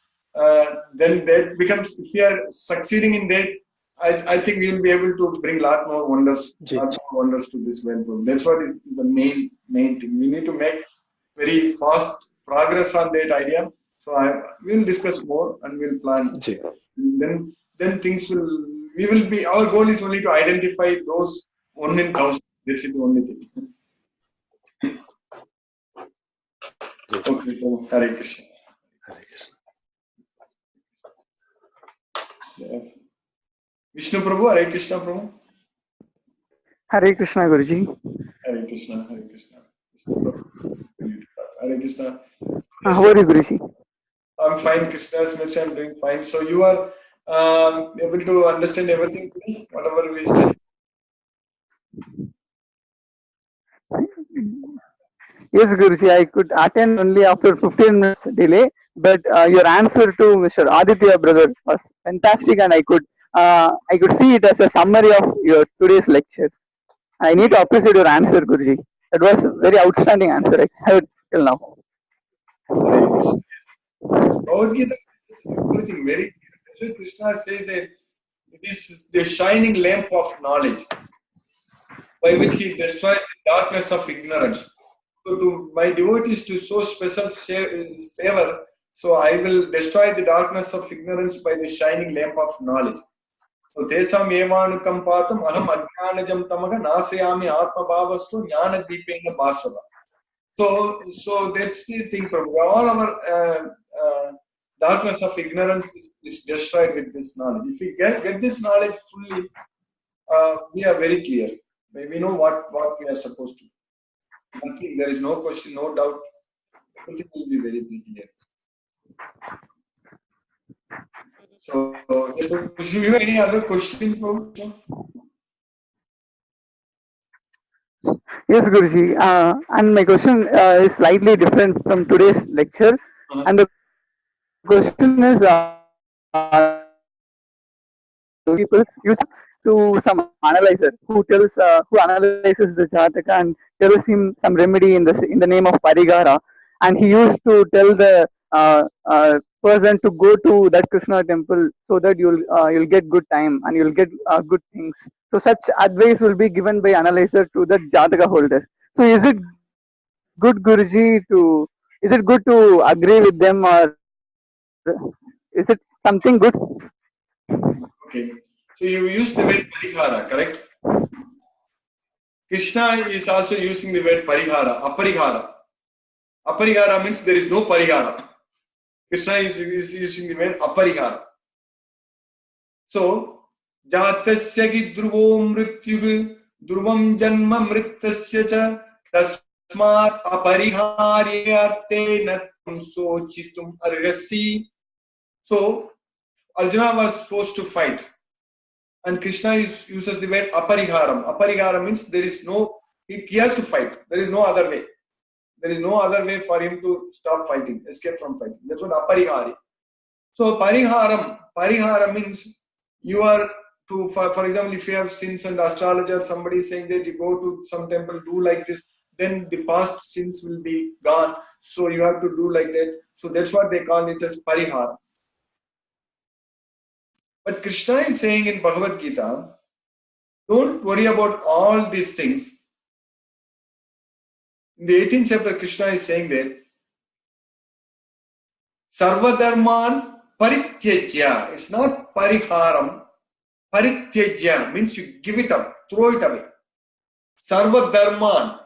then that becomes, if we are succeeding in that, I think we will be able to bring a lot more wonders to this world. That's what is the main thing. We need to make very fast progress on that idea. So we will discuss more and we will plan. Then things our goal is only to identify those 1 in 1,000. That's the only thing. Okay, so Hare Krishna. Hare Krishna. Yeah. Vishnu Prabhu, Hare Krishna Prabhu. Hare Krishna Guruji. Hare Krishna, Hare Krishna. Hare Krishna. How are you, Guruji? I'm fine, Krishna. I'm doing fine. So you are able to understand everything, whatever we study? Yes, Guruji, I could attend only after 15 minutes delay, but your answer to Mr. Aditya brother was fantastic, and I could see it as a summary of your today's lecture. I need to appreciate your answer, Guruji. That was a very outstanding answer I heard till now. Hare Krishna. Yes, Bhagavad Gita is everything very clear. That's why Krishna says that it is the shining lamp of knowledge by which he destroys the darkness of ignorance. So to my devotees to show special favor, so I will destroy the darkness of ignorance by the shining lamp of knowledge. So tesam evanukampatam aham ajnanajam tamaga nasayami atma bhavastu jnana deepena bhasava. So that's the thing. All our darkness of ignorance is destroyed with this knowledge. If we get this knowledge fully, we are very clear. We know what we are supposed to do. Nothing, there is no question, no doubt. Everything will be very clear. So, if you have any other question, Yes, Guruji. And my question is slightly different from today's lecture. And the question is, people use to some analyzer who analyzes the Jataka and tells him some remedy in the name of Parigara, and he used to tell the person to go to that Krishna temple so that you'll get good time and you'll get good things. So such advice will be given by analyzer to the Jataka holder. So is it good, Guruji, is it good to agree with them, or is it something good? okay. So you use the word parihara, correct? Krishna is also using the word parihara, aparihara. Aparihara means there is no parihara. Krishna is using the word aparihara. So, jatasya gi dhruvo mrityuh dhruvam janma mritasya cha tasmat apariharyarte natam sochitum argasi. So, Arjuna was forced to fight. And Krishna uses the word apariharam. Apariharam means there is no, he has to fight. There is no other way. There is no other way for him to stop fighting, escape from fighting. That's what aparihari. So pariharam means you are to, for example, if you have sins and astrologer, somebody is saying that you go to some temple, do like this, then the past sins will be gone. So you have to do like that. So that's what they call it as parihara. But Krishna is saying in Bhagavad Gita, don't worry about all these things. In the 18th chapter, Krishna is saying that Sarvadharman parityajya. It's not pariharam. Parityajya means you give it up, throw it away. Sarvadharman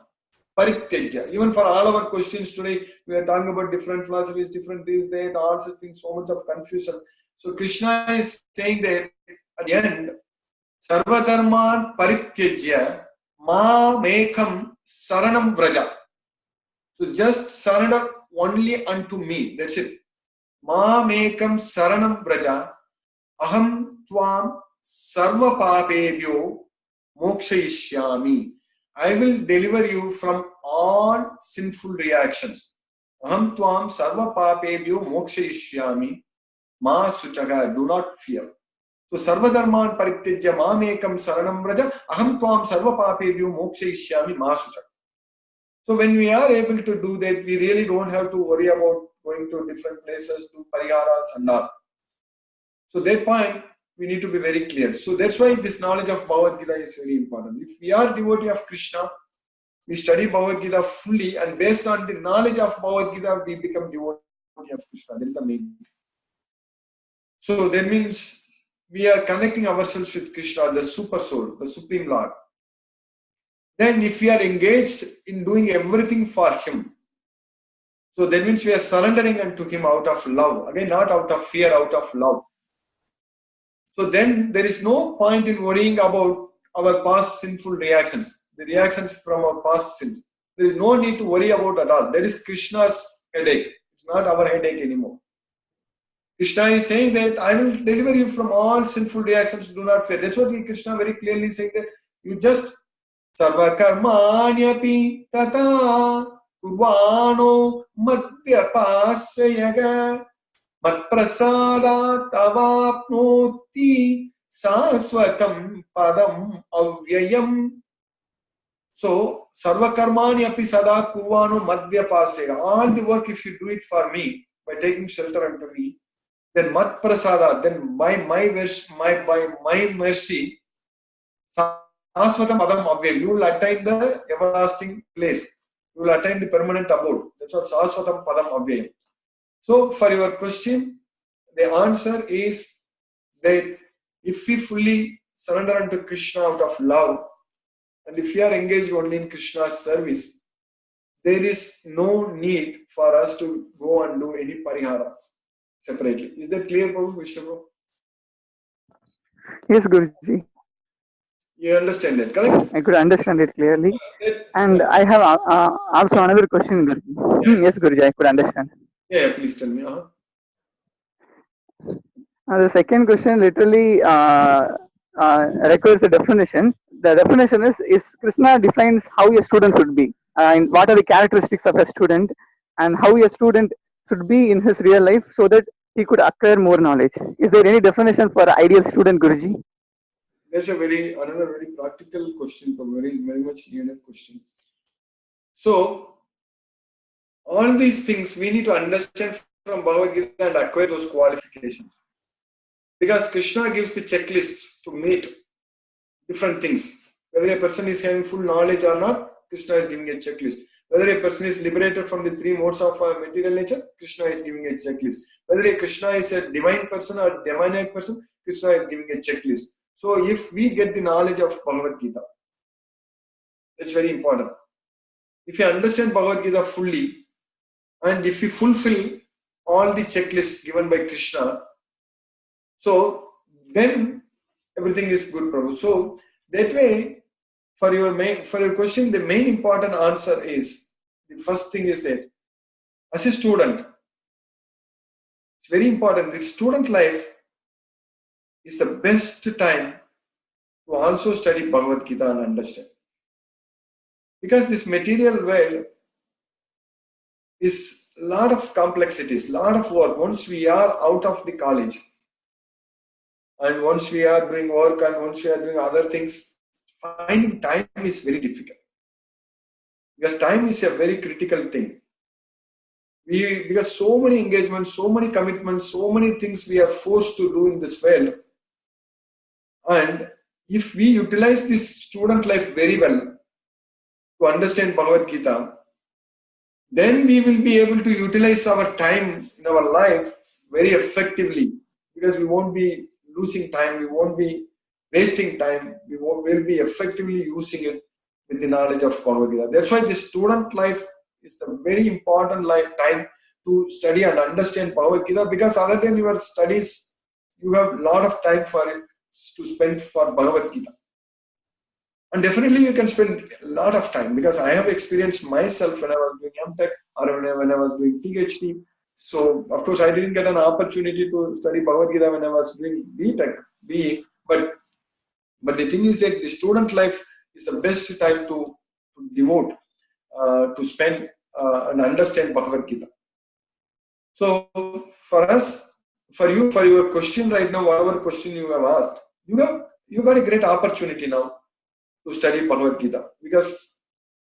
parityajya. Even for all our questions today, we are talking about different philosophies, different this, that, all such things, so much of confusion. So Krishna is saying that at the end, Sarvadharman parityajya ma mekam saranam vraja. So just surrender only unto me. That's it. Ma mekam saranam vraja aham tvam sarva papebhyo mokshayishyami. I will deliver you from all sinful reactions. Aham tvam sarva papebhyo mokshayishyami. Ma suchaga, do not fear. So sarvadharman parityajya ma mekam saranam vraja aham tvam sarva papebhyo mokshayishyami ma suchaga. So when we are able to do that, we really don't have to worry about going to different places, to pariharas and all. So that point, we need to be very clear. So that's why this knowledge of Bhagavad Gita is very important. If we are devotee of Krishna, we study Bhagavad Gita fully, and based on the knowledge of Bhagavad Gita, we become devotee of Krishna. That is the main thing. So that means we are connecting ourselves with Krishna, the super soul, the supreme Lord. Then if we are engaged in doing everything for him, so that means we are surrendering unto him out of love. Again, not out of fear, out of love. So then there is no point in worrying about our past sinful reactions, the reactions from our past sins. There is no need to worry about at all. That is Krishna's headache. It's not our headache anymore. Krishna is saying that I will deliver you from all sinful reactions, do not fear. That's what Krishna very clearly saying, that you just Sarvakarmanyapi tata kurvano madhyapasayaga matprasada tavapnoti saswatam padam avyayam. So, sarvakarmani api sada kurvano madhyapasayaga. All the work, if you do it for me, by taking shelter unto me, then mat prasada, then by my mercy, saswatam padam avyayam, you will attain the everlasting place. You will attain the permanent abode. That's what saswatam padam avyayam. So, for your question, the answer is that if we fully surrender unto Krishna out of love, and if we are engaged only in Krishna's service, there is no need for us to go and do any parihara separately. Is that clear, Prabhu, Vishnu? Yes, Guruji. You understand that, correct? I could understand it clearly. And I have also another question, Guruji. Yes, Guruji, I could understand. Yeah, please tell me. The second question literally requires a definition. The definition is Krishna defines how a student should be, and what are the characteristics of a student, and how a student should be in his real life so that he could acquire more knowledge. Is there any definition for an ideal student, Guruji? That's another very practical question, very much needed question. So, all these things we need to understand from Bhagavad Gita and acquire those qualifications. Because Krishna gives the checklists to meet different things. Whether a person is having full knowledge or not, Krishna is giving a checklist. Whether a person is liberated from the three modes of material nature, Krishna is giving a checklist. Whether a Krishna is a divine person or demoniac person, Krishna is giving a checklist. So if we get the knowledge of Bhagavad Gita, it's very important. If you understand Bhagavad Gita fully, and if you fulfill all the checklists given by Krishna, so then everything is good, Prabhu. So that way, for your question, the main important answer is, the first thing is that as a student, it's very important. The student life is the best time to also study Bhagavad Gita and understand. Because this material world is a lot of complexities, a lot of work. Once we are out of the college, and once we are doing work and once we are doing other things, finding time is very difficult. Because time is a very critical thing. Because so many engagements, so many commitments, so many things we are forced to do in this world. And if we utilize this student life very well to understand Bhagavad Gita, then we will be able to utilize our time in our life very effectively. Because we won't be losing time, we won't be wasting time, we will be effectively using it with the knowledge of Bhagavad Gita. That's why the student life is the very important time to study and understand Bhagavad Gita, because other than your studies, you have a lot of time for it to spend for Bhagavad Gita. And definitely you can spend a lot of time, because I have experienced myself when I was doing MTech or when I was doing PhD. So, of course, I didn't get an opportunity to study Bhagavad Gita when I was doing BTech, BE, but the thing is that the student life is the best time to devote, to spend and understand Bhagavad Gita. So, for us, for your question right now, whatever question you have asked, you got a great opportunity now to study Bhagavad Gita, because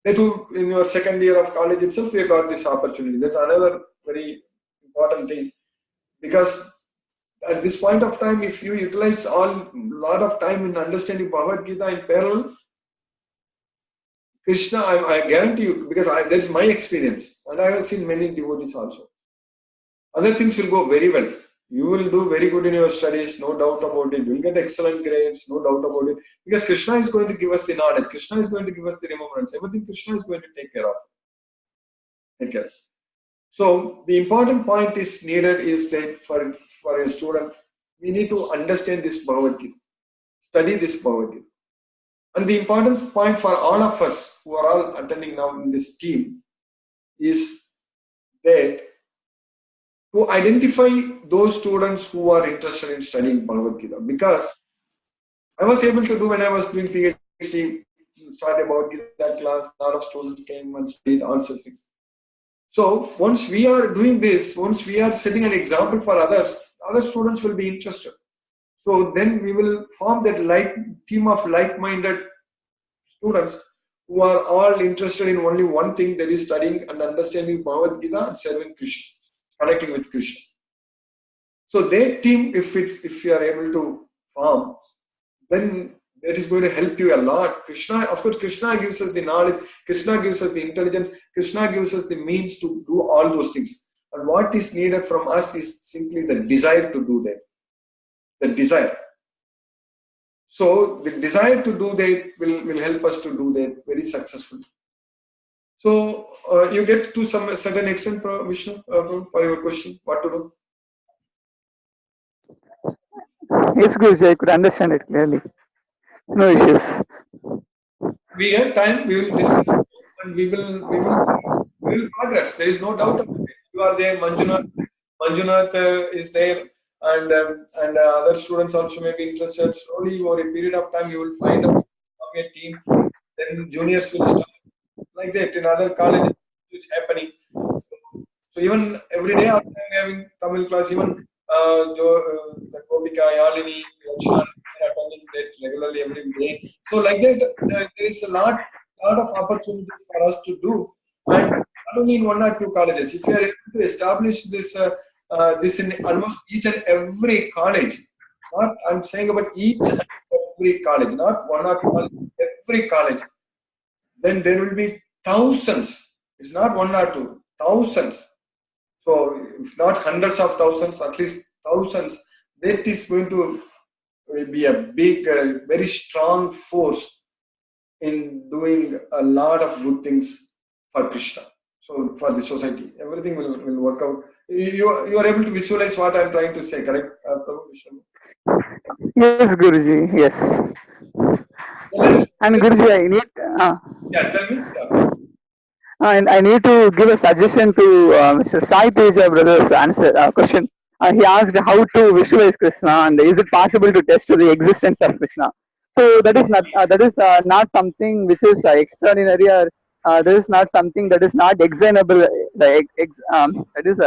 in your second year of college itself, you got this opportunity. That's another very important thing, because at this point of time, if you utilize a lot of time in understanding Bhagavad Gita in parallel, Krishna, I guarantee you, because that's my experience, and I have seen many devotees also. Other things will go very well. You will do very good in your studies, no doubt about it. You will get excellent grades, no doubt about it. Because Krishna is going to give us the knowledge. Krishna is going to give us the remembrance. Everything Krishna is going to take care of. Take care. So the important point is needed is that for a student, we need to understand this Bhagavad Gita. Study this Bhagavad Gita. And the important point for all of us who are all attending now in this team is that to identify those students who are interested in studying Bhagavad Gita. Because I was able to do when I was doing PhD, start a Bhagavad Gita class. A lot of students came and studied all such things. So once we are doing this, once we are setting an example for others, other students will be interested. So then we will form that team of like-minded students who are all interested in only one thing, that is studying and understanding Bhagavad Gita and serving Krishna, connecting with Krishna. So that team, if you are able to form, then that is going to help you a lot. Krishna, of course, Krishna gives us the knowledge, Krishna gives us the intelligence, Krishna gives us the means to do all those things. And what is needed from us is simply the desire to do that. The desire. So the desire to do that will help us to do that very successfully. So you get to some certain extent, Vishnu, for your question, what to do? Yes, Guruji, I could understand it clearly. No issues. We have time, we will discuss and we will progress. There is no doubt about it. You are there, Manjunath is there, and other students also may be interested. Slowly, over a period of time, you will find a team. Then juniors will start like that. In other colleges, it's happening. So even every day after I'm having Tamil class, even the Gopika, Yalini, Lakshman are attending that regularly every day. So like that, there is a lot of opportunities for us to do, and not only in one or two colleges. If you are able to establish this in almost each and every college, not I'm saying about each and every college, not one or two college, every college, then there will be thousands. It's not one or two, thousands. So, if not hundreds of thousands, at least thousands, that is going to be a big, very strong force in doing a lot of good things for Krishna. So, for the society, everything will work out. You are able to visualize what I am trying to say, correct? Yes, Guruji, yes. And Guruji, I need... yeah, tell me. Yeah. And I need to give a suggestion to Mr. Sai Teja brother's question. He asked how to visualize Krishna and is it possible to test the existence of Krishna. So that is not something which is extraordinary, or that is not something that is not explainable. That is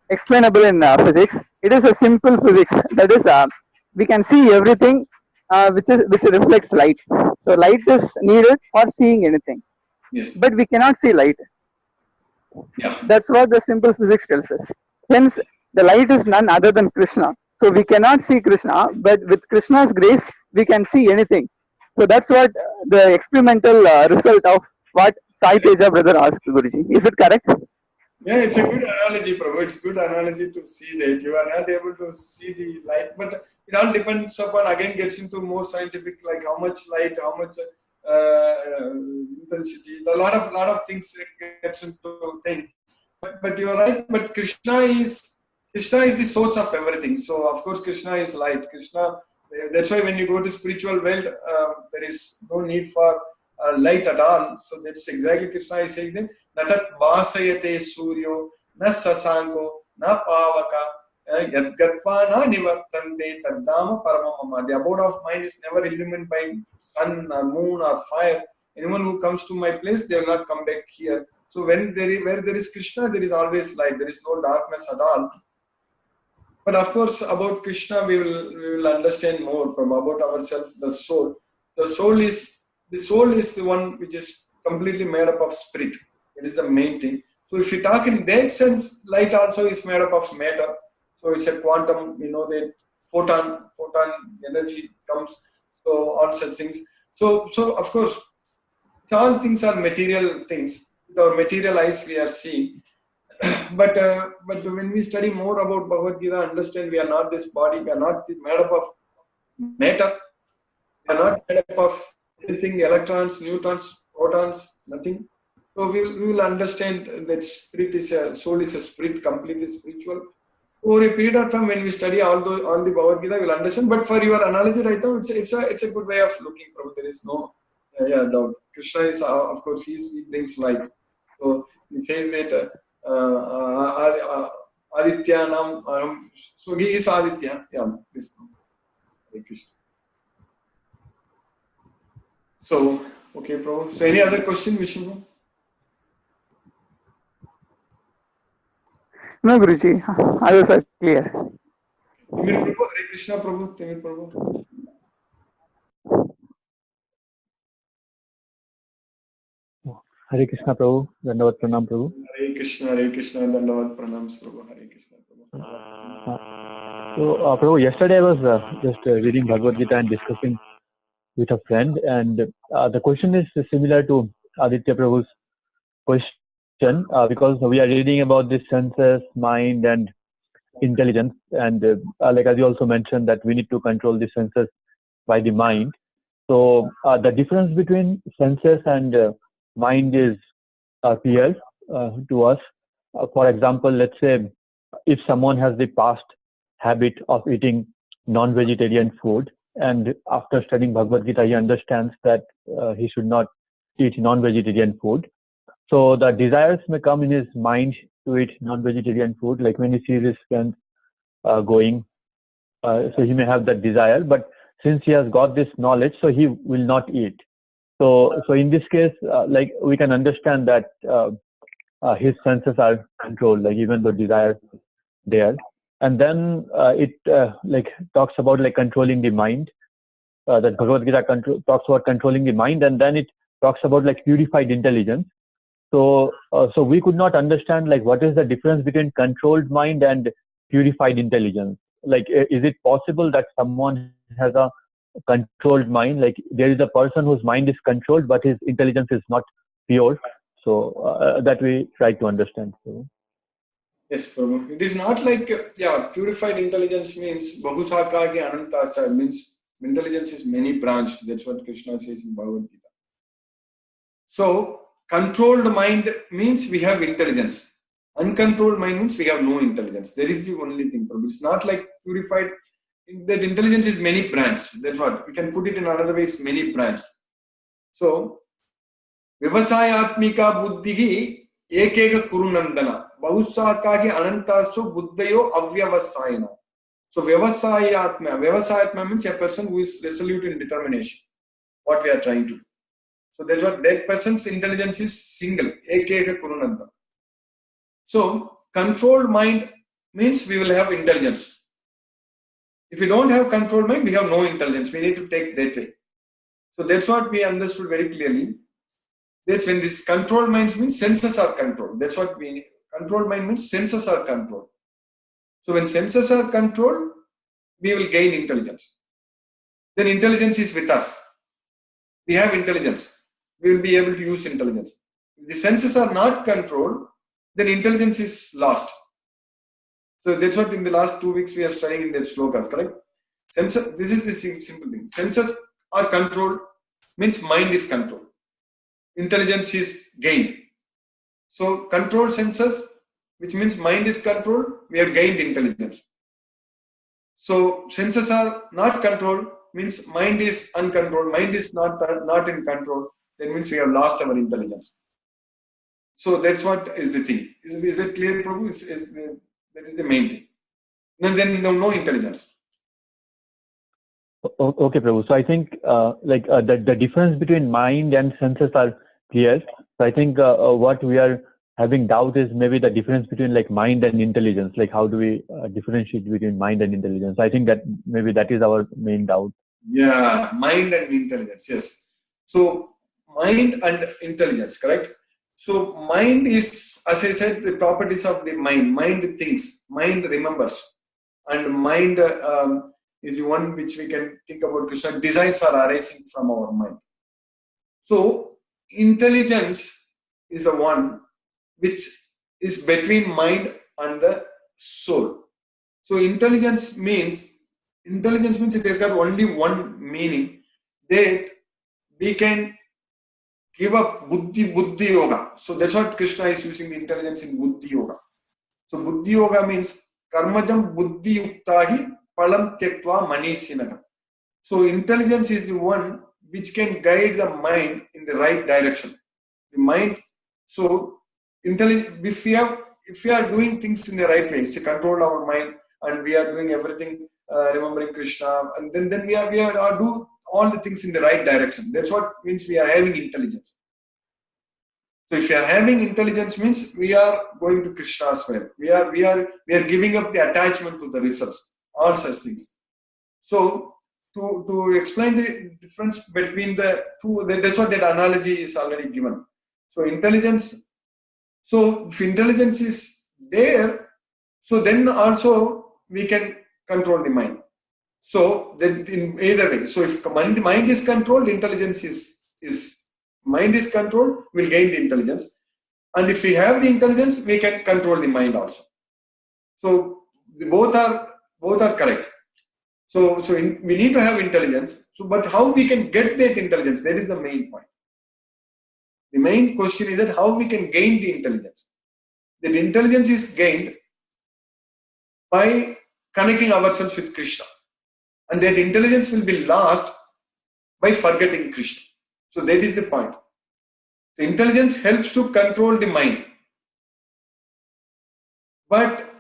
explainable in physics. It is a simple physics. That is, we can see everything which reflects light. So light is needed for seeing anything. Yes. But we cannot see light. Yeah. That's what the simple physics tells us. Hence, the light is none other than Krishna. So we cannot see Krishna, but with Krishna's grace, we can see anything. So that's what the experimental result of what Sai Teja brother asked, Guruji. Is it correct? Yeah, it's a good analogy, Prabhu. It's good analogy to see that you are not able to see the light, but it all depends upon, again, gets into more scientific, like how much light, how much intensity. A lot of things gets into thing. But you are right. But Krishna is the source of everything. So of course Krishna is light. Krishna. That's why when you go to spiritual world, there is no need for light at all. So that's exactly Krishna is saying that. Natat vasayate suryo na sasanko na pavaka yadgatva na nivartante taddama paramamama. The abode of mind is never illumined by sun or moon or fire. Anyone who comes to my place, they will not come back here. So where there is Krishna, there is always light. There is no darkness at all. But of course, about Krishna, we will understand more from about ourselves. The soul. The soul is the one which is completely made up of spirit. It is the main thing. So if you talk in that sense, light also is made up of matter. So it's a quantum. We know that photon energy comes. So all such things. So of course, all things are material things. With our material eyes, we are seeing. But when we study more about Bhagavad Gita, understand we are not this body. We are not made up of matter. We are not made up of anything, electrons, neutrons, protons, nothing. So we will understand that soul is a spirit, completely spiritual. Over a period of time, when we study all the Bhagavad Gita, we will understand. But for your analogy right now, it's a good way of looking. There is no doubt. Krishna is, of course, he brings light. So he says that Adityanam. So he is Aditya. Yeah, Krishna. So Okay, Prabhu. So any other question, Vishnu? No, Guruji. Others are clear. Timir Prabhu, Hare Krishna Prabhu, Timir Prabhu. Hare Krishna Prabhu, Dandavat Pranam Prabhu. Hare Krishna, Dandavad Pranams Prabhu, Hare Krishna Prabhu. So, Prabhu, yesterday I was just reading Bhagavad Gita and discussing with a friend, and the question is similar to Aditya Prabhu's question because we are reading about the senses, mind, and intelligence, and like as you also mentioned that we need to control the senses by the mind. So, the difference between senses and mind is clear to us. For example, let's say if someone has the past habit of eating non-vegetarian food, and after studying Bhagavad Gita, he understands that he should not eat non-vegetarian food. So the desires may come in his mind to eat non-vegetarian food, like when he sees his friends going, so he may have that desire, but since he has got this knowledge, so he will not eat. So in this case, like we can understand that his senses are controlled, like even though desire there. And then it like talks about like controlling the mind. That Bhagavad Gita talks about controlling the mind, and then it talks about like purified intelligence. So we could not understand like what is the difference between controlled mind and purified intelligence. Like, is it possible that someone has a controlled mind? Like there is a person whose mind is controlled, but his intelligence is not pure. So that we try to understand. So. Yes, Prabhu. It is not like, purified intelligence means Bahusakage Anantascha, means intelligence is many branched. That's what Krishna says in Bhagavad Gita. So, controlled mind means we have intelligence. Uncontrolled mind means we have no intelligence. That is the only thing, Prabhu. It's not like purified, that intelligence is many branched. That's what, we can put it in another way, it's many branched. So, Vivasayatmika buddhihi ekeka kurunandana. Bahusakage anantaso buddhayo avyavasayana. So Vyavasayatma means a person who is resolute in determination. What we are trying to do. So that's what that person's intelligence is single. Ekeka kurunandana. So controlled mind means we will have intelligence. If we don't have controlled mind, we have no intelligence. We need to take that way. So that's what we understood very clearly. That's when this controlled mind means senses are controlled. That's what we controlled mind means senses are controlled. So when senses are controlled, we will gain intelligence. Then intelligence is with us. We have intelligence. We will be able to use intelligence. If the senses are not controlled, then intelligence is lost. So that's what in the last 2 weeks we are studying in that slokas, correct? Senses, this is the simple thing. Senses are controlled, means mind is controlled. Intelligence is gained. So controlled senses, which means mind is controlled, we have gained intelligence. So senses are not controlled, means mind is uncontrolled, mind is not in control, that means we have lost our intelligence. So that's what is the thing. Is it clear, Prabhu? That is the main thing. Then no intelligence. Okay, Prabhu. So I think the difference between mind and senses are clear. So I think what we are having doubt is maybe the difference between like mind and intelligence. Like how do we differentiate between mind and intelligence? I think that maybe that is our main doubt. Yeah, mind and intelligence. Yes. So mind and intelligence, correct? So mind is, as I said, the properties of the mind. Mind thinks, mind remembers, and mind is the one which we can think about. Krishna, desires are arising from our mind. So intelligence is the one which is between mind and the soul. So intelligence means it has got only one meaning, that we can give up buddhi yoga. So that's what Krishna is using the intelligence in buddhi yoga. So buddhi yoga means karmajam buddhi yuktahi palam tyaktva manisinaga. So intelligence is the one which can guide the mind in the right direction. The mind, so if we are doing things in the right way, say control our mind, and we are doing everything remembering Krishna, and then we are do all the things in the right direction. That's what means we are having intelligence. So if we are having intelligence means we are going to Krishna's way. We are giving up the attachment to the results, all such things. So to explain the difference between the two, that's what that analogy is already given. So intelligence, so if intelligence is there, so then also we can control the mind. So then in either way, so if mind is controlled, intelligence is mind is controlled, we'll gain the intelligence. And if we have the intelligence, we can control the mind also. So both are correct. So we need to have intelligence. So, but how we can get that intelligence? That is the main point. The main question is that how we can gain the intelligence. That intelligence is gained by connecting ourselves with Krishna. And that intelligence will be lost by forgetting Krishna. So that is the point. So intelligence helps to control the mind. But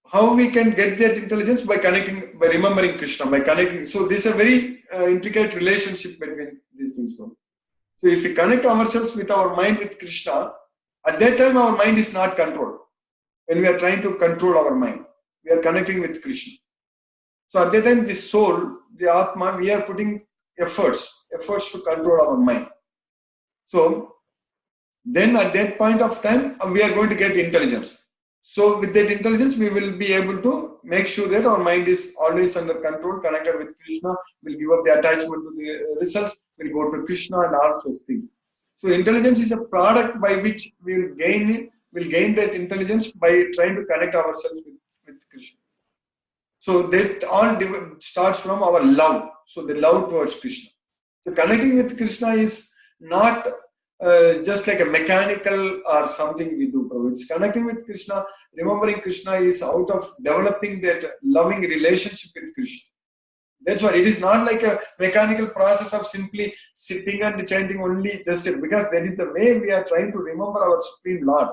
how we can get that intelligence? By remembering Krishna, by connecting. So this is a very intricate relationship between these things. So if we connect ourselves with our mind with Krishna, at that time our mind is not controlled. When we are trying to control our mind, we are connecting with Krishna. So at that time, the soul, the Atma, we are putting efforts to control our mind. So then at that point of time, we are going to get intelligence. So with that intelligence, we will be able to make sure that our mind is always under control, connected with Krishna. We'll give up the attachment to the results. We'll go to Krishna and all such things. So intelligence is a product by which we will gain it. We'll gain that intelligence by trying to connect ourselves with Krishna. So that all starts from our love. So the love towards Krishna. So connecting with Krishna is not just like a mechanical or something we do. It's connecting with Krishna. Remembering Krishna is out of developing that loving relationship with Krishna. That's why it is not like a mechanical process of simply sitting and chanting only because that is the way we are trying to remember our Supreme Lord,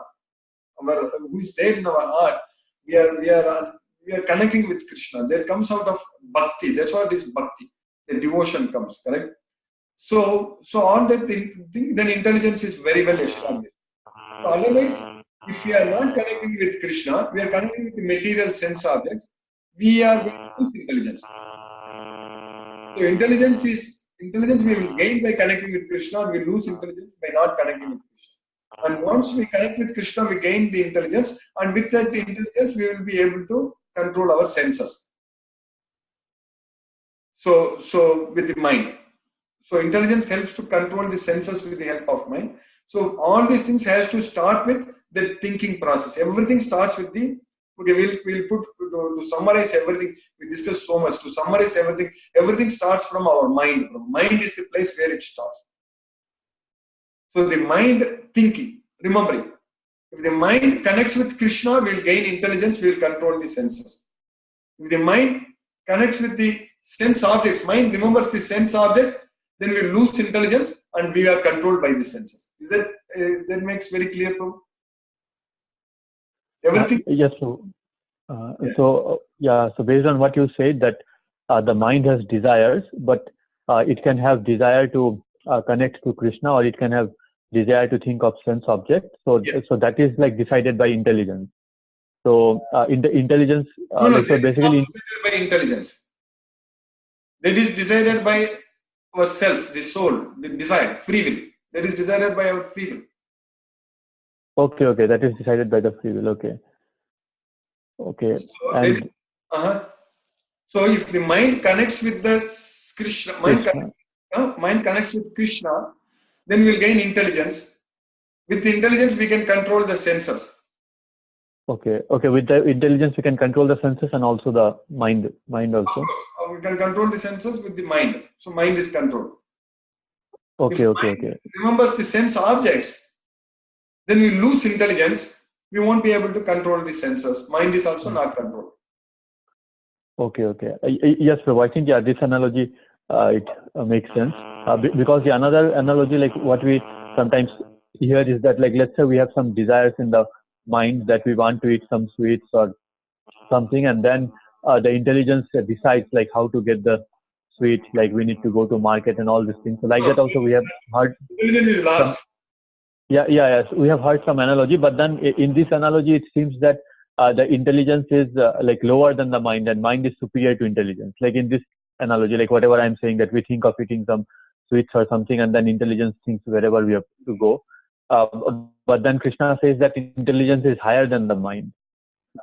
who is there in our heart. We are connecting with Krishna. That comes out of bhakti. That's what is bhakti. The devotion comes, correct? So on that thing, then intelligence is very well established. So otherwise, if we are not connecting with Krishna, we are connecting with the material sense objects, we are going to lose intelligence. So intelligence we will gain by connecting with Krishna, and we lose intelligence by not connecting with Krishna. And once we connect with Krishna, we gain the intelligence, and with that intelligence, we will be able to control our senses. So with the mind. So intelligence helps to control the senses with the help of mind. So all these things has to start with the thinking process. Everything starts with we'll put to summarize everything. We discussed so much. To summarize everything starts from our mind. Mind is the place where it starts. So the mind thinking, remembering. If the mind connects with Krishna, we'll gain intelligence, we'll control the senses. If the mind connects with the sense objects, mind remembers the sense objects, then we lose intelligence and we are controlled by the senses. Is that makes very clear, Prabhu? Everything? Yes. So based on what you said, that the mind has desires, but it can have desire to connect to Krishna, or it can have desire to think of sense object. So that is like decided by intelligence. So in the intelligence, so basically decided by intelligence. That is decided by ourself, the soul, the desire, free will. That is decided by our free will. Okay, that is decided by the free will. Okay. So if the mind connects with the Krishna, mind connects with Krishna, then we'll gain intelligence. With the intelligence, we can control the senses. Okay. With the intelligence, we can control the senses and also the mind also. Of course, we can control the senses with the mind. So mind is controlled. Okay. Remembers the sense objects, then we lose intelligence. We won't be able to control the senses. Mind is also not controlled. Okay. Yes, Prabhu. I think this analogy it makes sense because the another analogy, like what we sometimes hear, is that, like, let's say we have some desires in the mind that we want to eat some sweets or something, and then the intelligence decides like how to get the sweet, like we need to go to market and all these things. So like that also we have heard. Intelligence is last. Yes. We have heard some analogy, but then in this analogy, it seems that the intelligence is like lower than the mind, and mind is superior to intelligence. Like in this analogy, like whatever I'm saying, that we think of eating some sweets or something, and then intelligence thinks wherever we have to go. But then Krishna says that intelligence is higher than the mind.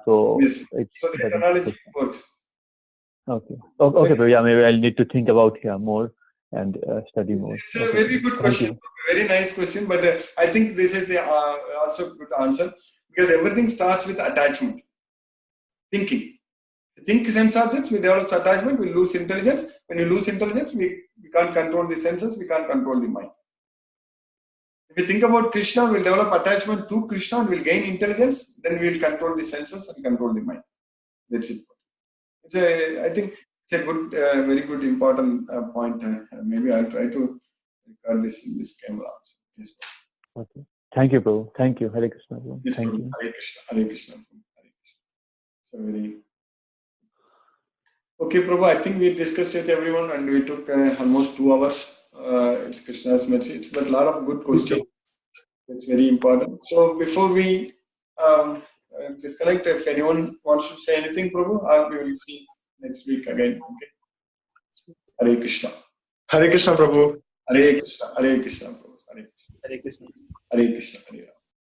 So Yes. So the analogy works. Okay. But yeah, maybe I'll need to think about more and study more. It's a very good question, very nice question. But I think this is the also good answer, because everything starts with attachment, thinking. Think sense objects, we develop attachment, we lose intelligence. When you lose intelligence, we can't control the senses, we can't control the mind. If you think about Krishna, we'll develop attachment to Krishna and we'll gain intelligence, then we'll control the senses and control the mind. That's it. I think it's a good, very good, important point. Maybe I'll try to record this in this camera also. Yes, okay. Thank you, Prabhu. Thank you. Hare Krishna. yes, Thank you. Hare Krishna. Hare Krishna. Hare Krishna. So very. Okay, Prabhu, I think we discussed with everyone and we took almost 2 hours. It's Krishna's mercy. But a lot of good questions. It's very important. So before we disconnect, if anyone wants to say anything, Prabhu, or we will see next week again. Okay. Hare Krishna. Hare Krishna, Prabhu. Hare Krishna. Hare Krishna, Prabhu. Hare Krishna. Hare Krishna. Hare Krishna. Hare Krishna.